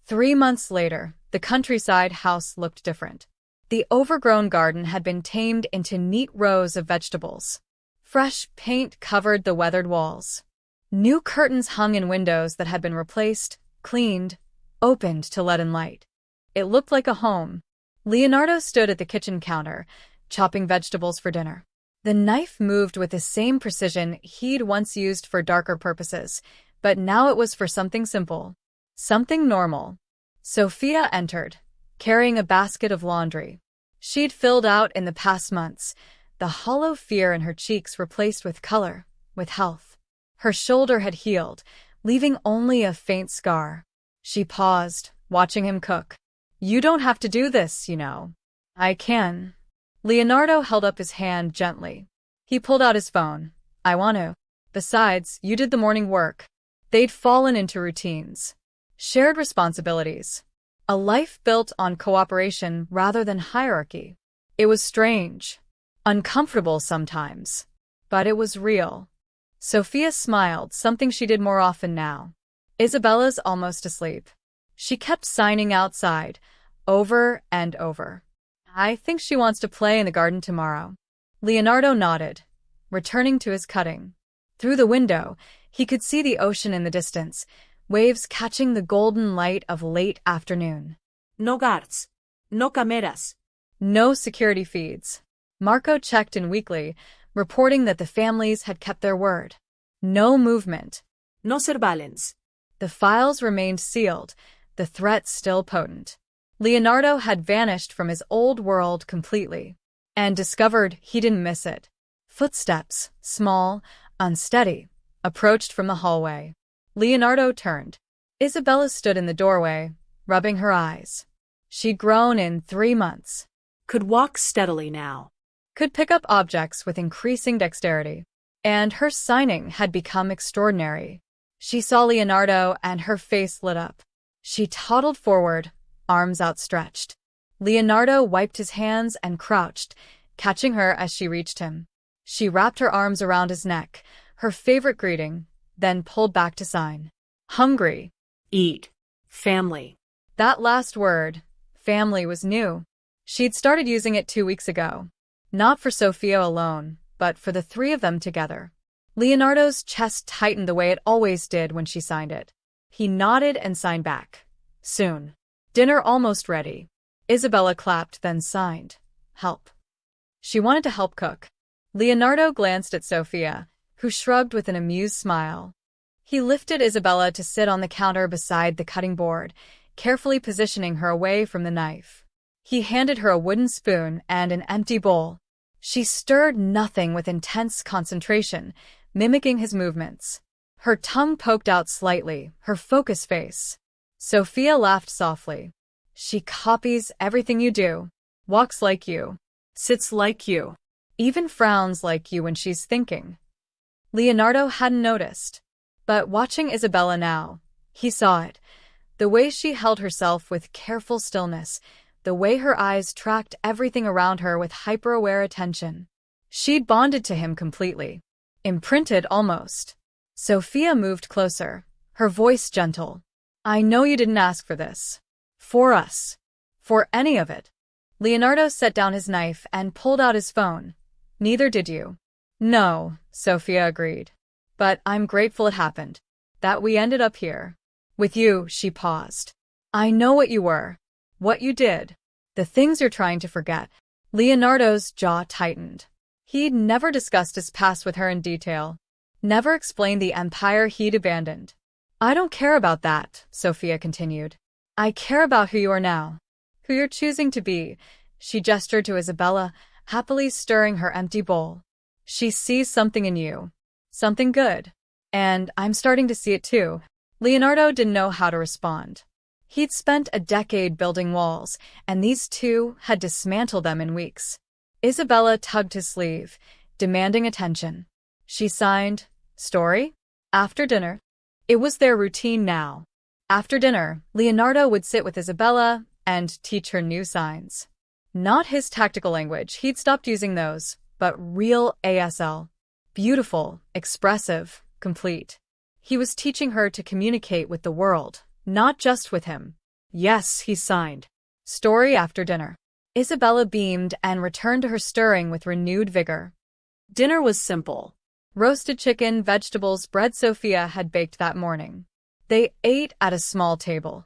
3 months later, the countryside house looked different. The overgrown garden had been tamed into neat rows of vegetables. Fresh paint covered the weathered walls. New curtains hung in windows that had been replaced, cleaned, opened to let in light. It looked like a home. Leonardo stood at the kitchen counter, chopping vegetables for dinner. The knife moved with the same precision he'd once used for darker purposes, but now it was for something simple. Something normal. Sophia entered, carrying a basket of laundry. She'd filled out in the past months, the hollow fear in her cheeks replaced with color, with health. Her shoulder had healed, leaving only a faint scar. She paused, watching him cook. You don't have to do this, you know. I can. Leonardo held up his hand gently. He pulled out his phone. I want to. Besides, you did the morning work. They'd fallen into routines. Shared responsibilities. A life built on cooperation rather than hierarchy. It was strange. Uncomfortable sometimes. But it was real. Sophia smiled, something she did more often now. Isabella's almost asleep. She kept signing outside, over and over. I think she wants to play in the garden tomorrow. Leonardo nodded, returning to his cutting. Through the window, he could see the ocean in the distance, waves catching the golden light of late afternoon. No guards. No cameras. No security feeds. Marco checked in weekly, reporting that the families had kept their word. No movement. No surveillance. The files remained sealed, the threat still potent. Leonardo had vanished from his old world completely, and discovered he didn't miss it. Footsteps, small, unsteady, approached from the hallway. Leonardo turned. Isabella stood in the doorway, rubbing her eyes. She'd grown in 3 months. Could walk steadily now. Could pick up objects with increasing dexterity. And her signing had become extraordinary. She saw Leonardo and her face lit up. She toddled forward, arms outstretched. Leonardo wiped his hands and crouched, catching her as she reached him. She wrapped her arms around his neck, her favorite greeting, then pulled back to sign. Hungry. Eat. Family. That last word, family, was new. She'd started using it 2 weeks ago. Not for Sophia alone, but for the 3 of them together. Leonardo's chest tightened the way it always did when she signed it. He nodded and signed back. Soon. Dinner almost ready. Isabella clapped, then signed. Help. She wanted to help cook. Leonardo glanced at Sophia, who shrugged with an amused smile. He lifted Isabella to sit on the counter beside the cutting board, carefully positioning her away from the knife. He handed her a wooden spoon and an empty bowl. She stirred nothing with intense concentration, mimicking his movements. Her tongue poked out slightly, her focus face. Sophia laughed softly. She copies everything you do, walks like you, sits like you, even frowns like you when she's thinking. Leonardo hadn't noticed, but watching Isabella now, he saw it. The way she held herself with careful stillness, the way her eyes tracked everything around her with hyper-aware attention. She'd bonded to him completely. Imprinted almost. Sophia moved closer, her voice gentle. I know you didn't ask for this. For us. For any of it. Leonardo set down his knife and pulled out his phone. Neither did you. No, Sophia agreed. But I'm grateful it happened. That we ended up here. With you, she paused. I know what you were. What you did. The things you're trying to forget. Leonardo's jaw tightened. He'd never discussed his past with her in detail. Never explained the empire he'd abandoned. I don't care about that, Sophia continued. I care about who you are now. Who you're choosing to be. She gestured to Isabella, happily stirring her empty bowl. She sees something in you. Something good. And I'm starting to see it too. Leonardo didn't know how to respond. He'd spent a decade building walls, and these two had dismantled them in weeks. Isabella tugged his sleeve, demanding attention. She signed, "Story?" After dinner. It was their routine now. After dinner, Leonardo would sit with Isabella and teach her new signs. Not his tactical language, he'd stopped using those, but real ASL. Beautiful, expressive, complete. He was teaching her to communicate with the world, not just with him. Yes, he signed. Story after dinner. Isabella beamed and returned to her stirring with renewed vigor. Dinner was simple. Roasted chicken, vegetables, bread Sophia had baked that morning. They ate at a small table.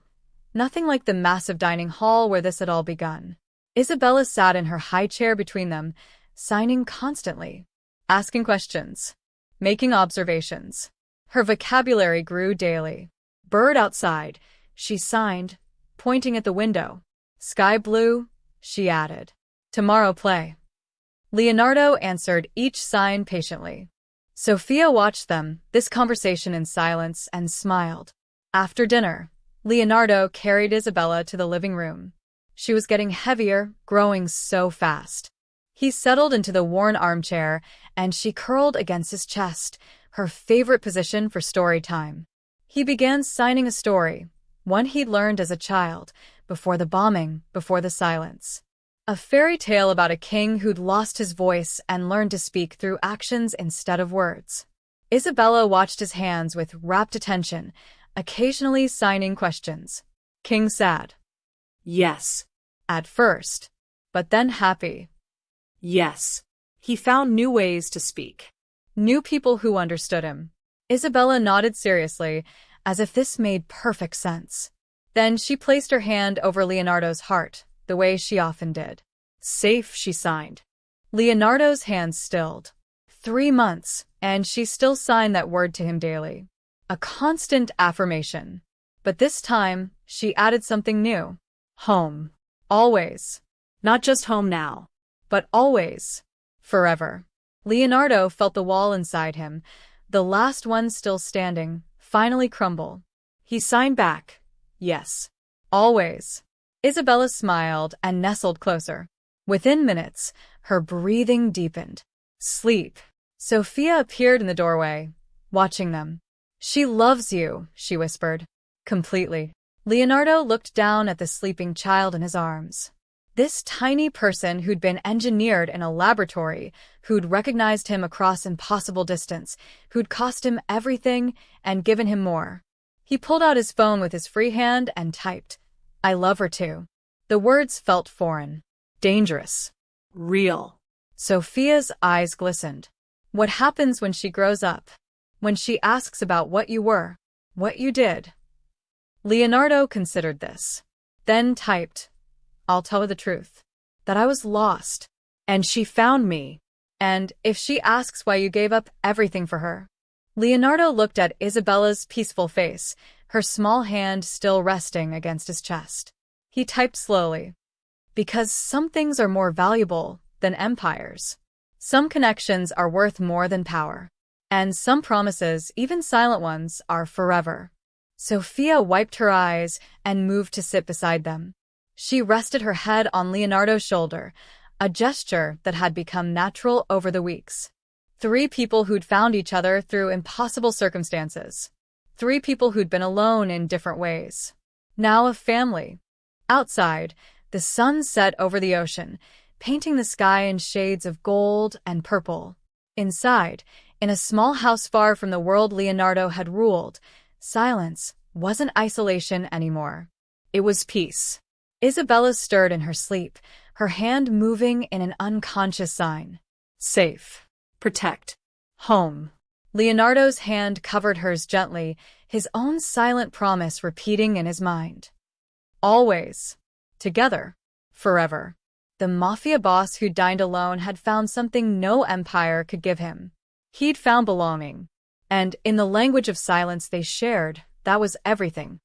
Nothing like the massive dining hall where this had all begun. Isabella sat in her high chair between them, signing constantly, asking questions, making observations. Her vocabulary grew daily. Bird outside, she signed, pointing at the window. Sky blue, she added. Tomorrow play. Leonardo answered each sign patiently. Sophia watched them, this conversation in silence, and smiled. After dinner, Leonardo carried Isabella to the living room. She was getting heavier, growing so fast. He settled into the worn armchair, and she curled against his chest, her favorite position for story time. He began signing a story, one he'd learned as a child, before the bombing, before the silence. A fairy tale about a king who'd lost his voice and learned to speak through actions instead of words. Isabella watched his hands with rapt attention, occasionally signing questions. King sad. Yes. At first. But then happy. Yes. He found new ways to speak. New people who understood him. Isabella nodded seriously, as if this made perfect sense. Then she placed her hand over Leonardo's heart, the way she often did. Safe, she signed. Leonardo's hands stilled. 3 months, and she still signed that word to him daily. A constant affirmation. But this time, she added something new. Home. Always. Not just home now. But always. Forever. Leonardo felt the wall inside him, the last one still standing, finally crumble. He signed back. Yes. Always. Isabella smiled and nestled closer. Within minutes, her breathing deepened. Sleep. Sophia appeared in the doorway, watching them. She loves you, she whispered. Completely. Leonardo looked down at the sleeping child in his arms. This tiny person who'd been engineered in a laboratory, who'd recognized him across impossible distance, who'd cost him everything and given him more. He pulled out his phone with his free hand and typed, "I love her too." The words felt foreign. Dangerous. Real. Sophia's eyes glistened. What happens when she grows up? When she asks about what you were, what you did? Leonardo considered this. Then typed, "I'll tell her the truth. That I was lost. And she found me. And if she asks why you gave up everything for her." Leonardo looked at Isabella's peaceful face, her small hand still resting against his chest. He typed slowly. "Because some things are more valuable than empires. Some connections are worth more than power. And some promises, even silent ones, are forever." Sophia wiped her eyes and moved to sit beside them. She rested her head on Leonardo's shoulder, a gesture that had become natural over the weeks. 3 people who'd found each other through impossible circumstances. 3 people who'd been alone in different ways. Now a family. Outside, the sun set over the ocean, painting the sky in shades of gold and purple. Inside, in a small house far from the world Leonardo had ruled, silence wasn't isolation anymore. It was peace. Isabella stirred in her sleep, her hand moving in an unconscious sign. Safe. Protect. Home. Leonardo's hand covered hers gently, his own silent promise repeating in his mind. Always. Together. Forever. The Mafia boss who dined alone had found something no empire could give him. He'd found belonging. And in the language of silence they shared, that was everything.